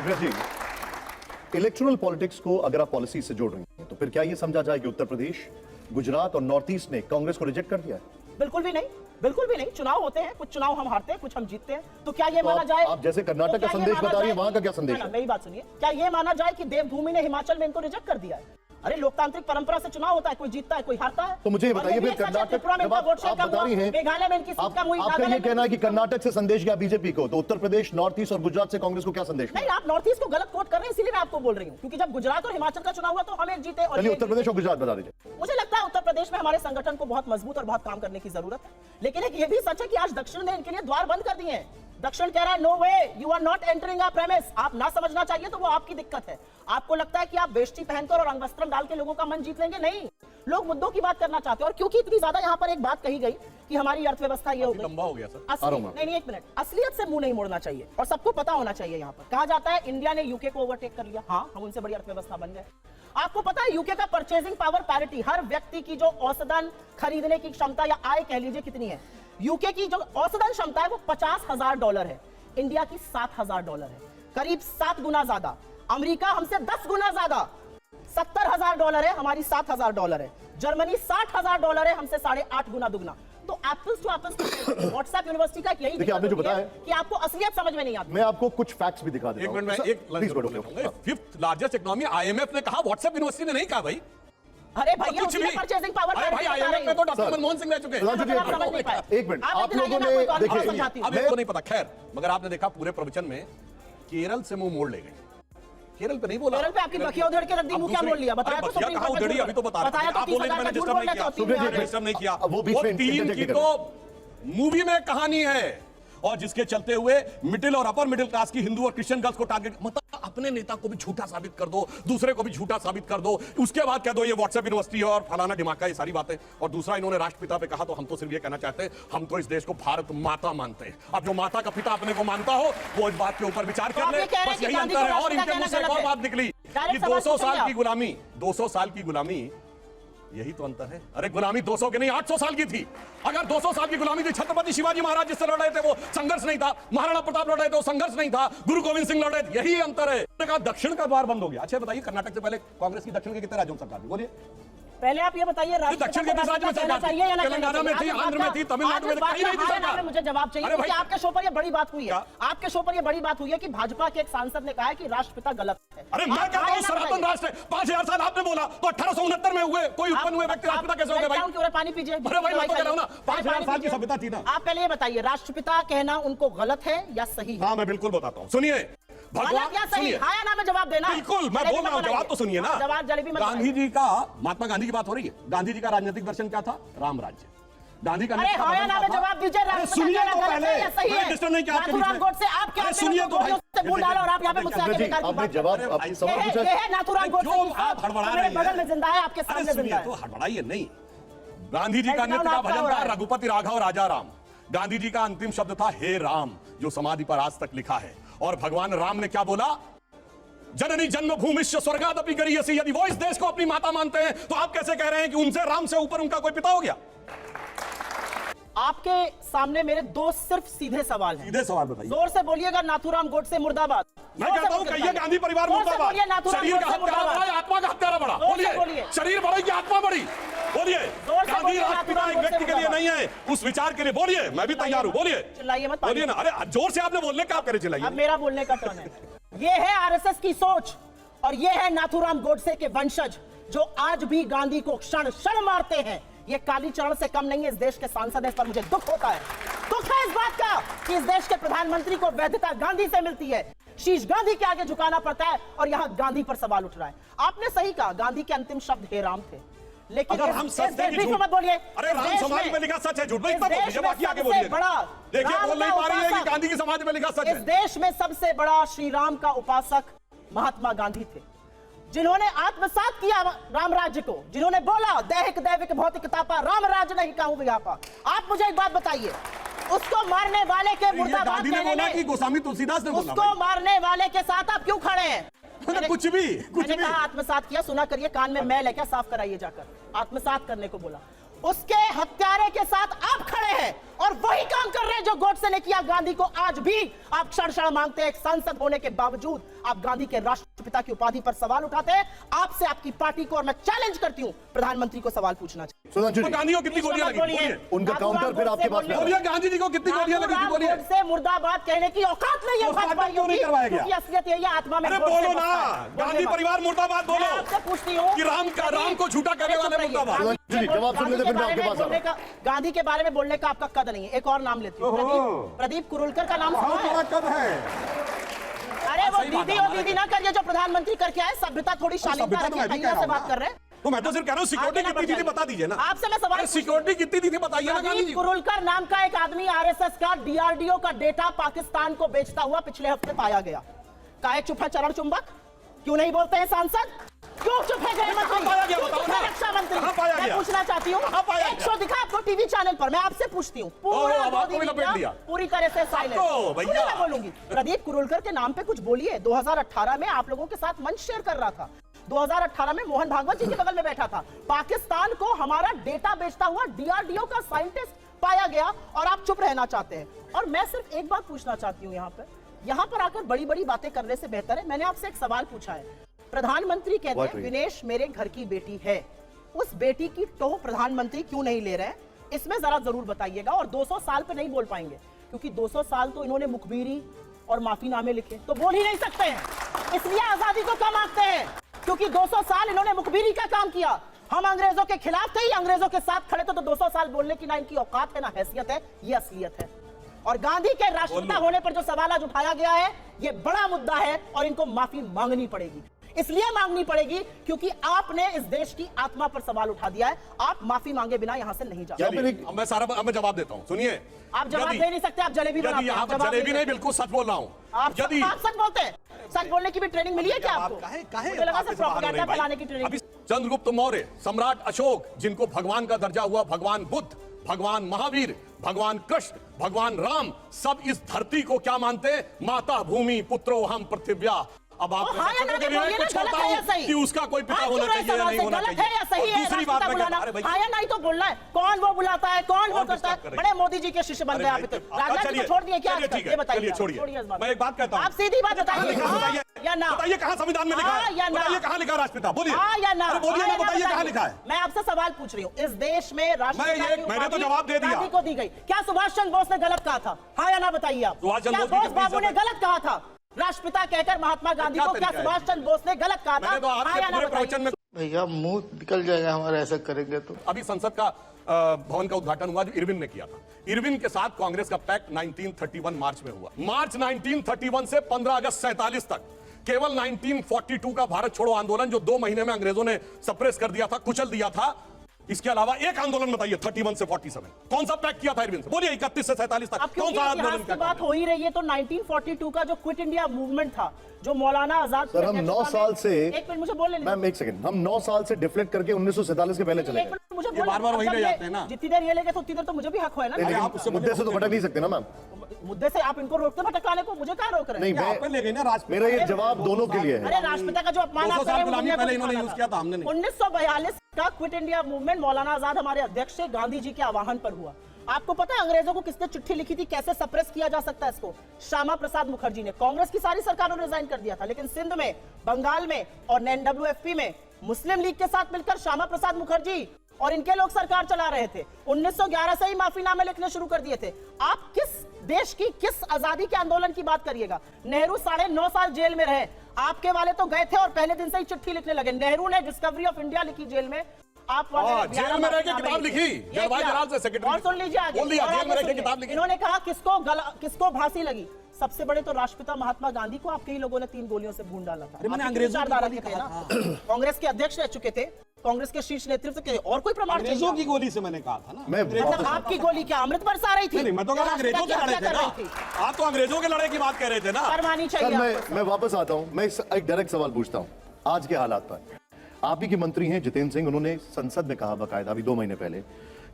इलेक्टोरल पॉलिटिक्स को अगर आप पॉलिसी से जोड़ रही हैं तो फिर क्या ये समझा जाए कि उत्तर प्रदेश, गुजरात और नॉर्थ ईस्ट ने कांग्रेस को रिजेक्ट कर दिया है? बिल्कुल भी नहीं, बिल्कुल भी नहीं। चुनाव होते हैं, कुछ चुनाव हम हारते हैं, कुछ हम जीतते हैं। तो क्या ये माना जाए, आप जैसे कर्नाटक का संदेश बता रही है, वहां का क्या संदेश है? मेरी बात सुनिए, क्या ये माना जाए कि देवभूमि ने हिमाचल में इनको रिजेक्ट कर दिया है? अरे लोकतांत्रिक परंपरा से चुनाव होता है, कोई जीतता है, कोई हारता है। तो मुझे बताइए फिर कर्नाटक, जब आप बता रही हैं, मेघालय में इनकी सीट कम हुई, आपका ये कहना है कि कर्नाटक से संदेश गया बीजेपी को, तो उत्तर प्रदेश, नॉर्थ ईस्ट और गुजरात से कांग्रेस को क्या संदेश? नहीं, आप नॉर्थ ईस्ट को गलत कोट कर रहे हैं, इसीलिए मैं आपको बोल रही हूँ, क्योंकि जब गुजरात और हिमाचल का चुनाव हुआ तो हम एक जीते और उत्तर प्रदेश और गुजरात बता दीजिए। मुझे लगता है उत्तर प्रदेश में हमारे संगठन को बहुत मजबूत और बहुत काम करने की जरूरत है, लेकिन एक ये भी सच है कि आज दक्षिण ने इनके लिए द्वार बंद कर दिए हैं। दक्षिण कह रहा है no way, you are not entering our premise. आप ना समझना चाहिए तो वो आपकी दिक्कत है। आपको लगता है कि आप वेष्टी पहनकर और अंगवस्त्रम डाल के लोगों का मन जीत लेंगे, नहीं। लोग मुद्दों की बात करना चाहते हैं। और क्योंकि इतनी ज्यादा यहाँ पर एक बात कही गई कि हमारी अर्थव्यवस्था ये हो गई, लंबा हो गया सर। नहीं, एक मिनट, असलियत से मुंह नहीं मोड़ना चाहिए और सबको पता होना चाहिए। यहाँ पर कहा जाता है इंडिया ने यूके को ओवरटेक कर लिया। हाँ, हम उनसे बड़ी अर्थव्यवस्था बन गए। आपको पता है यूके का परचेजिंग पावर पैरिटी, हर व्यक्ति की जो औसतन खरीदने की क्षमता या आय कह लीजिए कितनी है, यूके की जो औसतन क्षमता है वो $50,000 है, इंडिया की $7,000 है, करीब 7 गुना ज्यादा। अमेरिका हमसे 10 गुना ज्यादा, $70,000 है, हमारी $7,000 है। जर्मनी $60,000 है, हमसे 8.5 गुना दुगना। तो apples to apples. WhatsApp university का यही देखिए, आपने जो बताया कि आपको असलियत समझ में नहीं आती। मैं आपको कुछ फैक्ट्स भी दिखा देता हूं। एक मिनट में एक फिफ्थ लार्जेस्ट इकोनॉमी आईएमएफ ने कहा, व्हाट्सएप यूनिवर्सिटी ने नहीं कहा भाई। अरे भैया, कुछ भी परचेजिंग पावर, अरे भाई आईएमएफ में तो डॉक्टर मनमोहन सिंह रह चुके हैं। एक मिनट, आप लोगों ने देखिए, अब इनको नहीं पता, खैर, मगर आपने देखा पूरे प्रवचन में केरल से मुंह मोड़ ले गए। केरल पे नहीं बोला, केरल पे आपकी बखिया उधेड़ के रख दी, मुंह क्या बोल लिया? बताया तो सुप्रीम कोर्ट उधेड़ी, अभी तो बता रहे हैं। आप बोले मैंने डिस्टर्ब नहीं किया, डिस्टर्ब नहीं किया। वो बीच में तीन की तो मूवी में कहानी है, और जिसके चलते हुए मिडिल और अपर मिडिल क्लास की हिंदू और क्रिश्चियन गर्ल्स को टारगेट, मतलब अपने नेता को भी झूठा साबित कर दो, दूसरे को भी झूठा साबित कर दो, उसके बाद कह दो ये व्हाट्सएप यूनिवर्सिटी है और फलाना दिमाग, ये सारी बातें। और दूसरा, इन्होंने राष्ट्रपिता पे कहा, तो हम तो सिर्फ ये कहना चाहते हैं, हम तो इस देश को भारत माता मानते हैं। अब जो माता का पिता अपने को मानता हो वो इस बात के ऊपर विचार कर ले, बस यही अंतर है। और इनके मुंह से एक और बात निकली कि 200 साल की गुलामी, 200 साल की गुलामी, यही तो अंतर है। अरे गुलामी 200 की नहीं, 800 साल की थी। अगर 200 साल की गुलामी थी, छत्रपति शिवाजी महाराज जिससे लड़ रहे थे वो संघर्ष नहीं था, महाराणा प्रताप लड़ रहे थे वो संघर्ष नहीं था, गुरु गोविंद सिंह लड़ रहे थे, यही अंतर है। कहा दक्षिण का द्वार बंद हो गया। अच्छा बताइए, कर्नाटक से पहले कांग्रेस की दक्षिण के कितने राज्यों में सरकार थी? बोलिए। पहले आप ये बताइए, दक्षिण के किस राज्य में सरकार थी? तेलंगाना में थी, आंध्र में थी, तमिलनाडु में कहीं नहीं थी सरकार। मुझे जवाब चाहिए, क्योंकि आपके शो पर ये बड़ी बात हुई है। आपके शो पर ये बड़ी बात हुई है कि भाजपा के एक सांसद ने कहा है कि राष्ट्रपिता गलत है। अरे मैं कहता हूं सनातन राष्ट्र है। 5000 साल आपने बोला, तो 1869 में हुए कोई उत्पन्न हुए व्यक्ति राष्ट्रपिता कैसे हो गए भाई? पानी पीजिए। अरे भाई मैं तो कह रहा हूं ना, 5000 साल की सभ्यता थी ना। आप पहले ये बताइए, राष्ट्रपिता कहना उनको गलत है या सही है? हाँ, मैं बिल्कुल बताता हूं, सुनिए। भगवान, सुनिए, हाँ या ना में जवाब देना। बिल्कुल, मैं बोल रहा हूं, जवाब तो सुनिए ना। जवाब जलेबी मत। गांधी जी का, महात्मा गांधी की बात हो रही है। गांधी जी का राजनीतिक दर्शन क्या था? राम राज्य। गांधी का हाँ या ना में जवाब दीजिए। सुनिए तो पहले, मैं डिस्टर्ब नहीं किया आपके बीच में। गोडसे आप क्या सुनिए तो भाई, बोल डालो और आप यहाँ पे मुझसे आके बेकार की आपने बात। जवाब, आपने सवाल पूछा। ये है नाथुराम गोडसे की आप हड़बड़ा रहे हैं। बगल में जिंदा है, आपके सामने जिंदा है। तो हड़बड़ाइए नहीं। गांधी जी का नित्य का भजन था रघुपति राघव राजा राम। गांधी जी का अंतिम शब्द था हे राम, जो समाधि पर आज तक लिखा है। और भगवान राम ने क्या बोला? जननी जन्मभूमिश्च स्वर्गादपि गरीयसी। यदि वो इस देश को अपनी माता मानते हैं, तो आप कैसे कह रहे हैं कि उनसे, राम से ऊपर उनका कोई पिता हो गया? आपके सामने मेरे दो सिर्फ सीधे सवाल हैं। सीधे सवाल बताइए। जोर से बोलिएगा, नाथुराम गोडसे मुर्दाबाद। मैं कहता हूं कहिए गांधी परिवार मुर्दाबाद। शरीर का हत्यारा बड़ा, आत्मा का हत्यारा बड़ा। बोलिए, शरीर बड़ा कि आत्मा बड़ी? बोलिए। गांधी राष्ट्रपिता एक व्यक्ति के लिए नहीं है, उस विचार के लिए। बोलिए, मैं भी तैयार हूं। बोलिए, चिल्लाइए मत, बोलिए ना। अरे जोर से आपने बोलने का, आप करे चिल्लाइए। अब मेरा बोलने का टर्न है। ये है आरएसएस की सोच और ये है नाथुराम गोडसे के वंशज, जो आज भी गांधी को क्षण क्षण मारते हैं। ये कालीचरण से कम नहीं है। इस देश के सांसद है, इस पर मुझे दुख होता है। दुख है इस बात का कि इस देश के प्रधानमंत्री को वैधता गांधी से मिलती है, शीश गांधी के आगे झुकाना पड़ता है, और यहां गांधी पर सवाल उठ रहा है। आपने सही कहा, गांधी के अंतिम शब्द हे राम थे, लेकिन अगर हम सच थे कि झूठ मत बोलिए। अरे राम समाधि में लिखा सच है, झूठ नहीं बोलिए, बाकी आगे बोलिए। देखिए, बोल नहीं पा रही है कि गांधी की समाधि में लिखा सच है। इस देश में सबसे बड़ा श्री राम का उपासक महात्मा गांधी थे, जिन्होंने आत्मसात किया राम राज्य को, जिन्होंने बोला दैहिक दैविक भौतिक तापा, राम राज्य नहीं कहूं व्यापा। आप मुझे एक बात बताइए, उसको मारने वाले के मुर्दाबाद कहने में, कि गोस्वामी तुलसीदास ने बोला, उसको मारने वाले के साथ आप क्यों खड़े हैं? कुछ भी मैंने कहा आत्मसात किया, सुना करिए, कान में मैल है क्या, साफ कराइए जाकर। आत्मसात करने को बोला। उसके हत्यारे के साथ आप खड़े हैं और वही काम कर रहे हैं जो गोडसे ने किया गांधी को। आज भी आप क्षण मांगते हैं, एक सांसद होने के बावजूद आप गांधी के राष्ट्रपिता की उपाधि पर सवाल उठाते हैं। आपसे, आपकी पार्टी को, और मैं चैलेंज करती हूं प्रधानमंत्री को सवाल पूछना चाहिए। सुधांशु जी, गांधी को कितनी गोलियां लगी? बोलिए। उनका काउंटर फिर आपके पास में। बोलिए गांधी जी को कितनी गोलियां लगी थी? बोलिए। से मुर्दाबाद कहने की औकात नहीं है भाजपाइयों की, क्योंकि असलियत यही है, आत्मा में अरे बोलो ना, गांधी परिवार मुर्दाबाद बोलो। आपसे पूछती हूँ कि राम को झूठा कहने वाले मुर्दाबाद। जी, जवाब सुन लेते फिर मैं आपके पास आ रहा हूं। गांधी के बारे में बोलने का आपका कद नहीं है। एक और नाम लेती हूँ, प्रदीप कुरुलकर का नाम सुना है? अरे वो दीदी और दीदी ना करिए, जो प्रधानमंत्री करके आए। सभ्यता थोड़ी शालीनता रखिए, से बात कर रहे हैं। तो मैं तो सिर्फ कह रहा हूँ सिक्योरिटी कितनी थी बता दीजिए ना। आपसे मैं सवाल, सिक्योरिटी कितनी थी बताइए ना गांधी जी। कुरुलकर नाम का एक आदमी आरएसएस का डीआरडीओ का डेटा पाकिस्तान को बेचता हुआ पिछले हफ्ते पाया गया। काहे चुप है चरण चुंबक? क्यों नहीं बोलते हैं सांसद? क्यों चुप है गृह मंत्री? रक्षा मंत्री? मैं पूछना चाहती हूँ, एक शो दिखा आपको टीवी चैनल पर, मैं आपसे पूछती हूँ। पूरी तरह से साइलेंट मैं बोलूंगी। प्रदीप कुरुलकर के नाम पे कुछ बोलिए। 2018 में आप लोगों के साथ मंच शेयर कर रहा था। 2018 में मोहन भागवत जी के बगल में बैठा था। पाकिस्तान को हमारा डेटा बेचता हुआ डीआरडीओ का साइंटिस्ट पाया गया और आप चुप रहना चाहते हैं। और मैं सिर्फ एक बात पूछना चाहती हूँ, यहाँ पर आकर बड़ी बड़ी बातें करने से बेहतर है, मैंने आपसे एक सवाल पूछा है। प्रधानमंत्री कहते हैं विनेश मेरे घर की बेटी है, उस बेटी की टोह प्रधानमंत्री क्यों नहीं ले रहे हैं? इसमें जरा जरूर बताइएगा। और 200 साल पे नहीं बोल पाएंगे, क्योंकि 200 साल तो इन्होंने मुखबिरी और माफीनामे लिखे, तो बोल ही नहीं सकते हैं। इसलिए आजादी को कम आंकते हैं, क्योंकि 200 साल इन्होंने मुखबिरी का काम किया। हम अंग्रेजों के खिलाफ थे, अंग्रेजों के साथ खड़े थे, तो 200 साल बोलने की ना इनकी औकात है ना हैसियत है, ये असलियत है। और गांधी के राष्ट्रपिता होने पर जो सवाल आज उठाया गया है, ये बड़ा मुद्दा है और इनको माफी मांगनी पड़ेगी। इसलिए मांगनी पड़ेगी क्योंकि आपने इस देश की आत्मा पर सवाल उठा दिया है। आप माफी मांगे बिना यहां से नहीं जा सकते। मैं जवाब देता हूं, सुनिए। आप जवाब दे नहीं सकते, आप जलेबी बनाते हैं। जलेबी नहीं, बिल्कुल सच बोल रहा हूं। आप सच बोलते हैं। सच बोलने की भी ट्रेनिंग मिली है क्या आपको? मुझे लगा सिर्फ प्रोपेगेंडा फैलाने की ट्रेनिंग। चंद्रगुप्त मौर्य, सम्राट अशोक, जिनको भगवान का दर्जा हुआ, भगवान बुद्ध, भगवान महावीर, भगवान कृष्ण, भगवान राम, सब इस धरती को क्या मानते? माता भूमि पुत्रो हम पृथिव्या। अब आप कुछ होता है कि उसका कोई पिता होना चाहिए या नहीं होना चाहिए। दूसरी बात नहीं तो बोलना है, कौन वो बुलाता है, कौन वो करता है? बड़े मोदी जी के शिष्य बन गए आप। राजनीति को छोड़ दिए क्या? ये बताइए, छोड़िए। मैं एक बात कहता हूँ, आप सीधी बात बताइए, या ना बताइए कहाँ संविधान में लिखा है? या ना? बताइए कहाँ लिखा राष्ट्रपिता? बोलिए या ना? बोलिए ना, बताइए कहाँ लिखा है? मैं आपसे सवाल पूछ रही हूँ, इस देश में राष्ट्रपिता मैंने तो जवाब दे दिया को दी गई। क्या सुभाष चंद्र बोस ने गलत कहा था? हाँ या ना बताइए आप। क्या बोस बाबू ने गलत कहा था राष्ट्रपिता कहकर महात्मा गांधी को? क्या सुभाष चंद्र बोस ने गलत कहा था? हाँ या ना बताइए। भैया मुंह निकल जाएगा हमारा ऐसा करेंगे तो। अभी संसद का भवन का उद्घाटन हुआ जो इरविन ने किया था। इरविन के साथ कांग्रेस का पैक्ट 1931 मार्च में हुआ। मार्च 1931 से 15 अगस्त 47 तक केवल 1942 का भारत छोड़ो आंदोलन, जो 2 महीने में अंग्रेजों ने सप्रेस कर दिया था, कुचल दिया था। इसके अलावा एक आंदोलन बताइए 31 से 47 कौन सा पैक्ट किया था इरविन से? बोलिए 31 से 47 तक कौन सा आंदोलन की बात हो ही रही है, तो 1942 का जो क्विट इंडिया मूवमेंट था, जो मौलाना आजाद, सर हम 9 साल से, एक मिनट मुझे बोलने दीजिए। मैम एक सेकंड, हम 9 साल से डिफ्लेक्ट करके 1947 के पहले चले गए। मुझे बार-बार वही ले जाते हैं ना। जितनी देर ये लेंगे तो उतनी देर तो मुझे भी हक है ना। आप उससे मुद्दे से तो भटक नहीं सकते ना मैम। मुद्दे से आप इनको रोकते भटकाने को, मुझे क्या रोक रहे हैं? नहीं, ले गए ना। मेरा ये जवाब दोनों के लिए है। अरे राष्ट्रपिता का जो अपमान आप कर रहे हैं, पहले इन्होंने यूज किया था, हमने नहीं। 1942 का quit India movement Maulana Azad हमारे अध्यक्ष से गांधी जी के आह्वान पर हुआ। आपको पता है अंग्रेजों को किसने चिट्ठी लिखी थी, कैसे सप्रेस किया जा सकता है इसको? श्यामा प्रसाद मुखर्जी ने। कांग्रेस की सारी सरकारों ने रिजाइन कर दिया था, लेकिन सिंध में, बंगाल में और एनडब्ल्यूएफपी में मुस्लिम लीग के साथ मिलकर श्यामा प्रसाद मुखर्जी और इनके लोग सरकार चला रहे थे। 1911 से ही माफीनामे लिखने शुरू कर दिए थे। आप किस देश की, किस आजादी के आंदोलन की बात करिएगा? नेहरू 9.5 साल जेल में रहे, आपके वाले तो गए थे और पहले दिन से ही चिट्ठी लिखने लगे। नेहरू ने डिस्कवरी ऑफ इंडिया लिखी जेल में, आप जेल में रह के किताब लिखी, जलवायु जलाल से सेक्रेटरी। और सुन लीजिए आगे, बोल दिया जेल में रह के किताब लिखी। इन्होंने कहा किसको फांसी लगी? सबसे बड़े तो राष्ट्रपिता महात्मा गांधी को आपके ही लोगों ने 3 गोलियों से भून डाला था। मैंने अंग्रेजों की कांग्रेस के अध्यक्ष रह चुके थे, कांग्रेस के शीर्ष नेतृत्व के, और कोई प्रमाण? अंग्रेजों की गोली से मैंने कहा था ना। मतलब आपकी गोली क्या अमृत बरसा रही थी? नहीं, मैं तो अंग्रेजों के लड़े थे ना। आप तो अंग्रेजों के लड़ाई की बात कह रहे थे ना। करवानी चाहिए। मैं वापस आता हूं, मैं एक डायरेक्ट सवाल पूछता हूं आज के हालात पर। आप ही के मंत्री हैं जितेंद्र सिंह, उन्होंने संसद में कहा बकायदा अभी 2 महीने पहले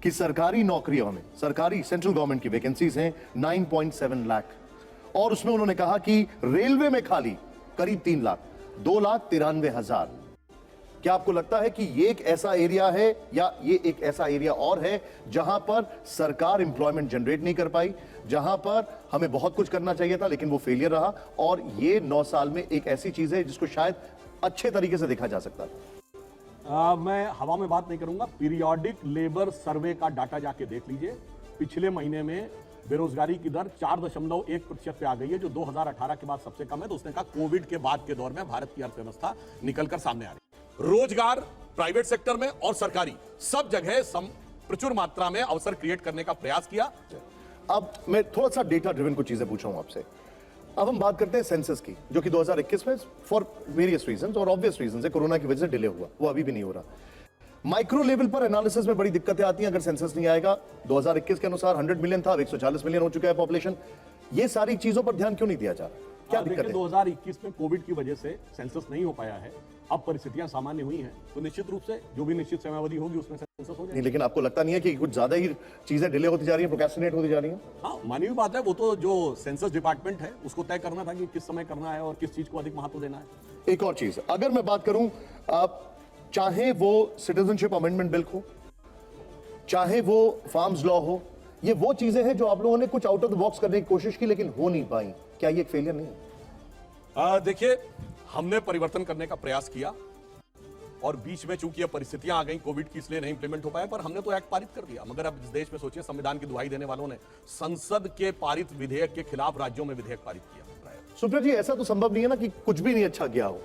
कि सरकारी नौकरियों में, सरकारी सेंट्रल गवर्नमेंट की वैकेंसीज हैं 9.7 लाख, और उसमें उन्होंने कहा कि रेलवे में खाली करीब 3 लाख, 2,93,000। क्या आपको लगता है कि ये एक ऐसा एरिया है या ये एक ऐसा एरिया और है जहां पर सरकार एम्प्लॉयमेंट जनरेट नहीं कर पाई, जहां पर हमें बहुत कुछ करना चाहिए था लेकिन वो फेलियर रहा, और ये 9 साल में एक ऐसी चीज है जिसको शायद अच्छे तरीके से देखा जा सकता है? मैं हवा में बात नहीं करूंगा। पीरियोडिक लेबर सर्वे का डाटा जाके देख लीजिए। पिछले महीने में बेरोजगारी की दर 4.1% पे आ गई है, जो 2018 के बाद सबसे कम है। तो उसने कहा कोविड के बाद के दौर में भारत की अर्थव्यवस्था निकलकर सामने आ रही है। रोजगार प्राइवेट सेक्टर में और सरकारी सब जगह प्रचुर मात्रा में अवसर क्रिएट करने का प्रयास किया। अब मैं थोड़ा सा डेटा ड्रिवन कुछ चीजें पूछ रहा हूं आपसे। अब हम बात करते हैं सेंसस की, जो कि 2021 में फॉर वेरियस रीजंस और ऑब्वियस रीजंस है, कोरोना की वजह से डिले हुआ, वो अभी भी नहीं हो रहा। माइक्रो लेवल पर एनालिसिस में बड़ी दिक्कतें आती हैं अगर सेंसस नहीं आएगा। 2021 के अनुसार 100 मिलियन था, अब 140 मिलियन हो चुका है पॉपुलेशन। ये सारी चीजों पर ध्यान क्यों नहीं दिया जा रहा? क्या दिक्कत है? 2021 में कोविड की वजह से सेंसस नहीं हो पाया है। अब परिस्थितियां सामान्य हुई हैं तो निश्चित रूप से जो भी निश्चित समयावधि होगी उसमें सेंसस हो जाएगा। नहीं, लेकिन आपको लगता नहीं है कि कुछ ज्यादा ही चीजें डिले होती जा रही हैं, प्रोक्रेस्टिनेट होती जा रही हैं? हाँ, मानी हुई बात है। वो तो जो सेंसस डिपार्टमेंट है उसको तय करना था कि किस समय करना है और किस चीज को अधिक महत्व देना है। एक और चीज, अगर मैं बात करूं, चाहे वो सिटीजनशिप अमेंडमेंट बिल हो, चाहे वो फार्म्स लॉ हो, ये वो चीजें हैं जो आप लोगों ने कुछ आउट ऑफ द बॉक्स करने की कोशिश की लेकिन हो नहीं पाई। क्या ये एक फेलियर नहीं है? देखिए, हमने परिवर्तन करने का प्रयास किया और बीच में चूंकि ये परिस्थितियां आ गई कोविड की, इसलिए नहीं इंप्लीमेंट हो पाया, पर हमने तो एक्ट पारित कर दिया। मगर अब इस देश में सोचिए, संविधान की दुहाई देने वालों ने संसद के पारित विधेयक के खिलाफ राज्यों में विधेयक पारित किया। सुप्रिया जी, ऐसा तो संभव नहीं है ना कि कुछ भी नहीं अच्छा किया हो,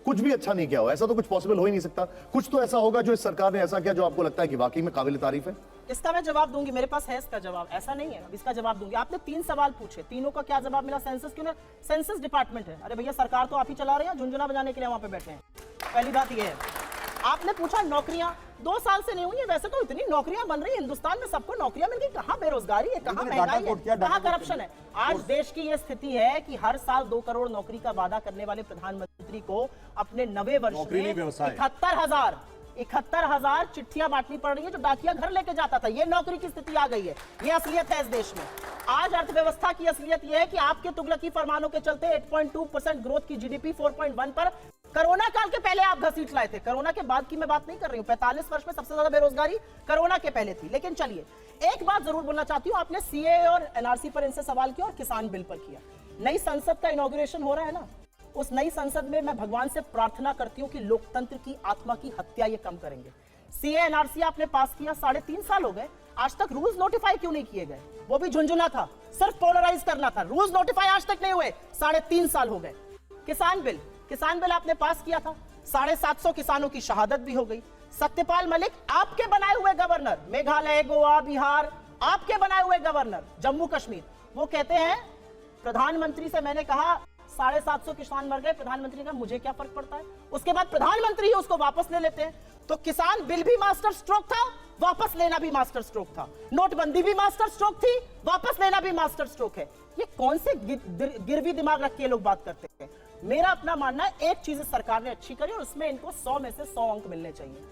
कुछ भी अच्छा नहीं किया हो। ऐसा तो कुछ पॉसिबल हो ही नहीं सकता। कुछ तो ऐसा होगा जो इस सरकार ने ऐसा किया जो आपको लगता है कि वाकई में काबिल तारीफ है। इसका मैं जवाब दूंगी, मेरे पास है इसका जवाब। ऐसा नहीं है, अब इसका जवाब दूंगी। आपने 3 सवाल पूछे, तीनों का क्या जवाब मिला? सेंसस क्यों ना? सेंसस डिपार्टमेंट है। अरे भैया, सरकार तो आप ही चला रहे हैं, झुंझुना बजाने के लिए वहां पे बैठे हैं। पहली बात यह है। आपने पूछा नौकरियां 2 साल से नहीं हुई है, वैसे तो इतनी नौकरियां बन रही है हिंदुस्तान में, सबको नौकरियां मिल गई। कहां बेरोजगारी है, कहां महंगाई है, कहां करप्शन है? आज देश की यह स्थिति है कि हर साल 2 करोड़ नौकरी का वादा करने वाले प्रधानमंत्री को अपने 90 वर्ष में 71,000 चिट्ठियां बांटनी पड़ रही है, जो डाकिया घर लेके जाता था। ये नौकरी की स्थिति आ गई है। ये असलियत है इस देश में। आज अर्थव्यवस्था की असलियत यह है कि आपके तुगलकी फरमानों के चलते 8.2% ग्रोथ की जीडीपी 4.1 पर कोरोना काल के पहले आप घसीट लाए थे। कोरोना के बाद की मैं बात नहीं कर रही हूं। 45 वर्ष में सबसे ज्यादा बेरोजगारी कोरोना के पहले थी। लेकिन चलिए, एक बात जरूर बोलना चाहती हूं। आपने सीए और एनआरसी पर इनसे सवाल किया और किसान बिल पर किया। नई संसद का इनॉग्रेशन हो रहा है ना, उस नई संसद में मैं भगवान से प्रार्थना करती हूं कि लोकतंत्र की आत्मा की हत्या ये कम करेंगे। सीए एनआरसी आपने पास किया, 3.5 साल हो गए, आज तक रूल्स नोटिफाई क्यों नहीं किए गए? वो भी झुंझुना था, सिर्फ पोलराइज करना था, रूल्स नोटिफाई आज तक नहीं हुए। 3.5 साल हो गए। किसान बिल आपने पास किया था, 750 किसानों की शहादत भी हो गई। सत्यपाल मलिक आपके बनाए हुए गवर्नर, मेघालय, गोवा, बिहार, आपके बनाए हुए गवर्नर, जम्मू कश्मीर, वो कहते हैं प्रधानमंत्री से मैंने कहा 750 किसान मर गए, प्रधानमंत्री ने कहा मुझे क्या फर्क पड़ता है। उसके बाद प्रधानमंत्री ही उसको वापस ले लेते हैं। तो किसान बिल भी मास्टर स्ट्रोक था, वापस लेना भी मास्टर स्ट्रोक था। नोटबंदी भी मास्टर स्ट्रोक थी, वापस लेना भी मास्टर स्ट्रोक है। ये कौन से गिरवी दिमाग रख के लोग बात करते हैं? मेरा अपना मानना है, एक चीज सरकार ने अच्छी करी और उसमें इनको 100 में से 100 अंक मिलने चाहिए।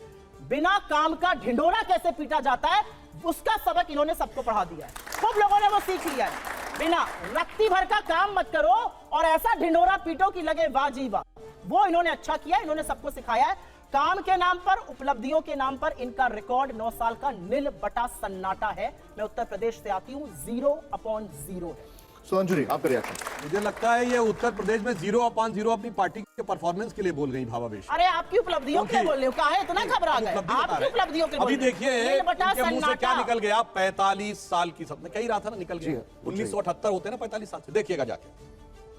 बिना काम का ढिंढोरा कैसे पीटा जाता है, उसका सबक इन्होंने सबको पढ़ा दिया है। खूब लोगों ने वो सीख लिया है। बिना रत्ती भर का काम मत करो और ऐसा ढिंढोरा पीटो कि लगे वाह जी वाह। वो इन्होंने अच्छा किया, इन्होंने सबको सिखाया है। काम के नाम पर, उपलब्धियों के नाम पर इनका रिकॉर्ड 9 साल का नील बटा सन्नाटा है। मैं उत्तर प्रदेश से आती हूं, 0/0 है। सुधांशु जी, आपका रिएक्शन? मुझे लगता है ये उत्तर प्रदेश में 0/0 अपनी पार्टी के परफॉर्मेंस के लिए बोल गई भावावेश। अरे आपकी उपलब्धियों के लिए बोल रहे हो, कहा है इतना घबरा गए? आपकी उपलब्धियों के अभी देखिए मुंह से क्या निकल गया। 45 साल की, सबने कही रहा था ना, निकल गया। 1978 होते ना 45 साल से। देखिएगा जाके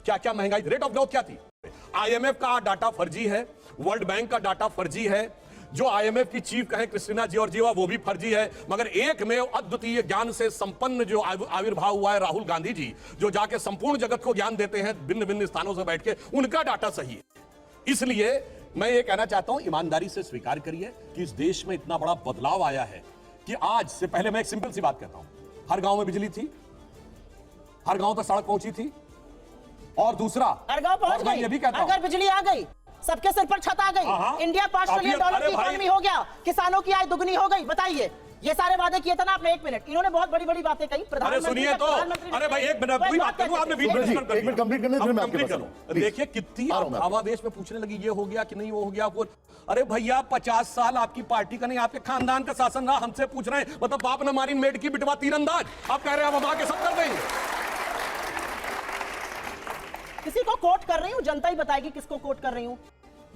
क्या क्या महंगाई, रेट ऑफ ग्रोथ क्या थी। आईएमएफ का डाटा फर्जी है, वर्ल्ड बैंक का डाटा फर्जी है, जो आईएमएफ की चीफ कहें क्रिस्टिना जॉर्जिएवा वो भी फर्जी है। मगर एक में अद्वितीय ज्ञान से संपन्न जो आविर्भाव हुआ है राहुल गांधी जी, जो जाके संपूर्ण जगत को ज्ञान देते हैं भिन्न भिन्न स्थानों से बैठ के, उनका डाटा सही है। इसलिए मैं ये कहना चाहता हूं, ईमानदारी से स्वीकार करिए कि इस देश में इतना बड़ा बदलाव आया है कि आज से पहले मैं एक सिंपल सी बात कहता हूं, हर गांव में बिजली थी, हर गांव तक सड़क पहुंची थी, और दूसरा हर गांव पहुंच गई, ये भी कहता हूं, अगर बिजली आ गई, सबके सिर पर छत आ गई, इंडिया $5 ट्रिलियन की इकोनॉमी हो गया, किसानों की आय दुगनी हो गई। बताइए ये सारे वादे किए थे ना आपने। 1 मिनट, इन्होंने बहुत बड़ी बड़ी बातें कही। अरे सुनिए तो, अरे भाई 1 मिनट पूरी बात करूं, आपने 20 मिनट एक मिनट कंप्लीट करने, फिर मैं आपके पास आऊं। Please. देखिए कितनी आ रहा हूं मैं। आवादेश में पूछने लगी, ये हो गया कि नहीं वो हो गया। अरे भैया 50 साल आपकी पार्टी का नहीं, आपके खानदान का शासन रहा, हमसे पूछ रहे हैं। मतलब बाप ने मारी मेड की बिटवा तीरंदाज, आप कह रहे हैं हम आगे सब कर देंगे। किसी को कोट कर रही हूं, जनता ही बताएगी किसको कोट कर रही हूं।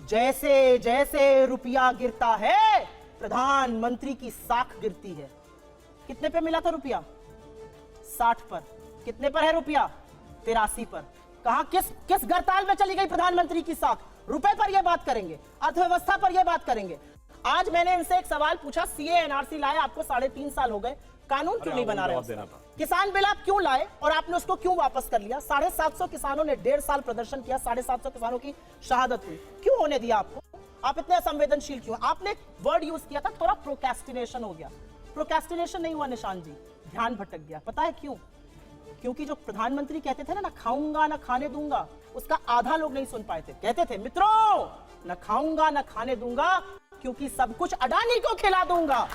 जैसे जैसे रुपया गिरता है, प्रधानमंत्री की साख गिरती है। कितने पे मिला था रुपया? 60 पर। कितने पर है रुपया? 83 पर। कहां, किस गरताल में चली गई प्रधानमंत्री की साख? रुपए पर यह बात करेंगे, अर्थव्यवस्था पर यह बात करेंगे। आज मैंने इनसे एक सवाल पूछा, सीए एनआरसी लाए, आपको 3.5 साल हो गए, कानून क्यों नहीं बना रहे? किसान बिल आप क्यों लाए और आपने उसको क्यों वापस कर लिया? 750 किसानों ने 1.5 साल प्रदर्शन किया, 750 किसानों की शहादत हुई, क्यों होने दिया आपको? आप इतने संवेदनशील क्यों? आपने वर्ड यूज किया था, थोड़ा प्रोक्रेस्टिनेशन हो गया। प्रोक्रेस्टिनेशन नहीं हुआ निशान जी, ध्यान भटक गया। पता है क्यों? क्योंकि जो प्रधानमंत्री कहते थे ना खाऊंगा ना खाने दूंगा, उसका आधा लोग नहीं सुन पाए थे। कहते थे मित्रों, न खाऊंगा न खाने दूंगा, क्योंकि सब कुछ अडानी को खिला दूंगा।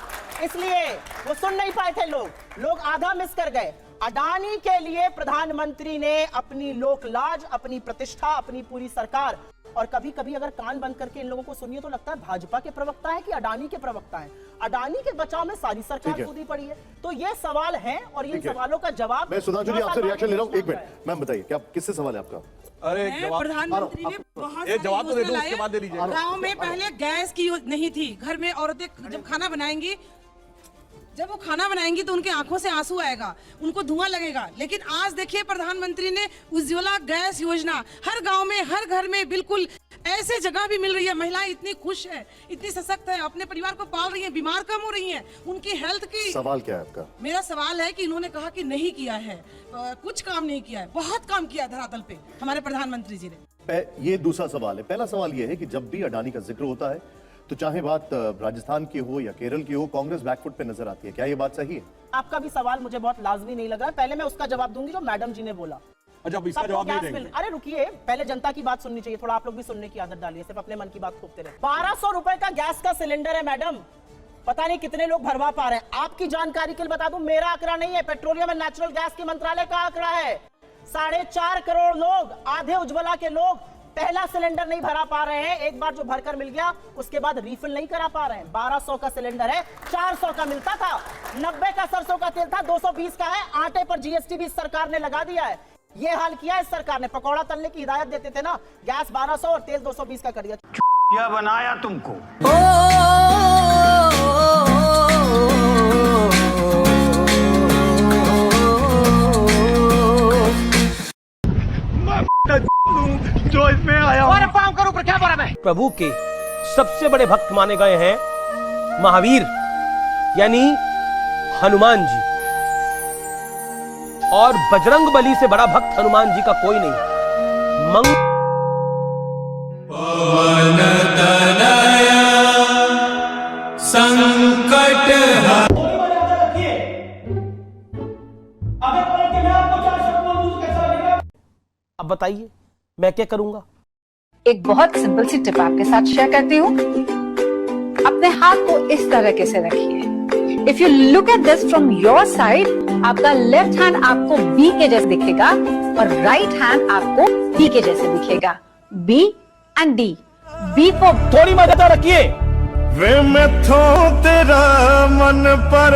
इसलिए वो सुन नहीं पाए थे लोग आधा मिस कर गए। अडानी के लिए प्रधानमंत्री ने अपनी लोक लाज, अपनी प्रतिष्ठा, अपनी पूरी सरकार, और कभी कभी अगर कान बंद करके इन लोगों को सुनिए तो लगता है भाजपा के प्रवक्ता है कि अडानी के प्रवक्ता है। अडानी के बचाव में सारी सरकार कूदी पड़ी है। तो ये सवाल है और इन सवालों का जवाब मैं सुधांशु जी आपसे रिएक्शन ले रहा हूं। 1 मिनट मैम, बताइए क्या किससे सवाल है आपका? अरे प्रधानमंत्री ने बहुत एक जवाब तो दे दो, सारी उसके बाद दे लीजिए। गाँव में पहले गैस की नहीं थी, घर में औरतें जब खाना बनाएंगी, जब वो खाना बनाएंगी तो उनके आंखों से आंसू आएगा, उनको धुआं लगेगा। लेकिन आज देखिए प्रधानमंत्री ने उज्ज्वला गैस योजना हर गांव में, हर घर में, बिल्कुल ऐसे जगह भी मिल रही है। महिलाएं इतनी खुश है, इतनी सशक्त है, अपने परिवार को पाल रही हैं, बीमार कम हो रही हैं, उनकी हेल्थ की। सवाल क्या है आपका? मेरा सवाल है कि इन्होंने कहा कि नहीं किया है, कुछ काम नहीं किया है। बहुत काम किया धरातल पे हमारे प्रधानमंत्री जी ने। ये दूसरा सवाल है। पहला सवाल यह है कि जब भी अडानी का जिक्र होता है तो चाहे बात राजस्थान की हो या केरल की हो, कांग्रेस बैकफुट पे नजर आती है। क्या ये बात सही है? आपका भी सवाल मुझे बहुत लाजमी नहीं लग रहा है। पहले मैं उसका जवाब दूंगी जो मैडम जी ने बोला। अच्छा, अब इसका जवाब नहीं देंगे? अरे रुकिए, पहले जनता की बात सुननी चाहिए। थोड़ा आप लोग भी सुनने की आदत डालिए, सिर्फ अपने मन की बात थोपते रहे। 1200 रुपए का गैस का सिलेंडर है मैडम, पता नहीं कितने लोग भरवा पा रहे हैं। आपकी जानकारी के लिए बता दूं, मेरा आंकड़ा नहीं है, पेट्रोलियम एंड नेचुरल गैस के मंत्रालय का आंकड़ा है। 4.5 करोड़ लोग, आधे उज्ज्वला के लोग पहला सिलेंडर नहीं भरा पा रहे हैं। एक बार जो भरकर मिल गया उसके बाद रिफिल नहीं करा पा रहे हैं। 1200 का सिलेंडर है, 400 का मिलता था, 90 का सरसों का तेल था, 220 का है। आटे पर जीएसटी भी सरकार ने लगा दिया है। ये हाल किया इस सरकार ने। पकौड़ा तलने की हिदायत देते थे ना, गैस 1200 और तेल 220 का कर दिया। क्या बनाया तुमको? जो इसमें आया और पाँव करो पर क्या बोला मैं? प्रभु के सबसे बड़े भक्त माने गए हैं महावीर यानी हनुमान जी, और बजरंग बली से बड़ा भक्त हनुमान जी का कोई नहीं। संकट अब बताइए मैं क्या करूंगा? एक बहुत सिंपल सी टिप आपके साथ शेयर करती हूँ। अपने हाथ को इस तरीके से रखिए। If you look at this from your side, आपका लेफ्ट हैंड आपको बी के जैसे दिखेगा और राइट हैंड आपको डी के जैसे दिखेगा। B and D. B for थोड़ी मदद रखिए। वे मैं थो तेरा मन पर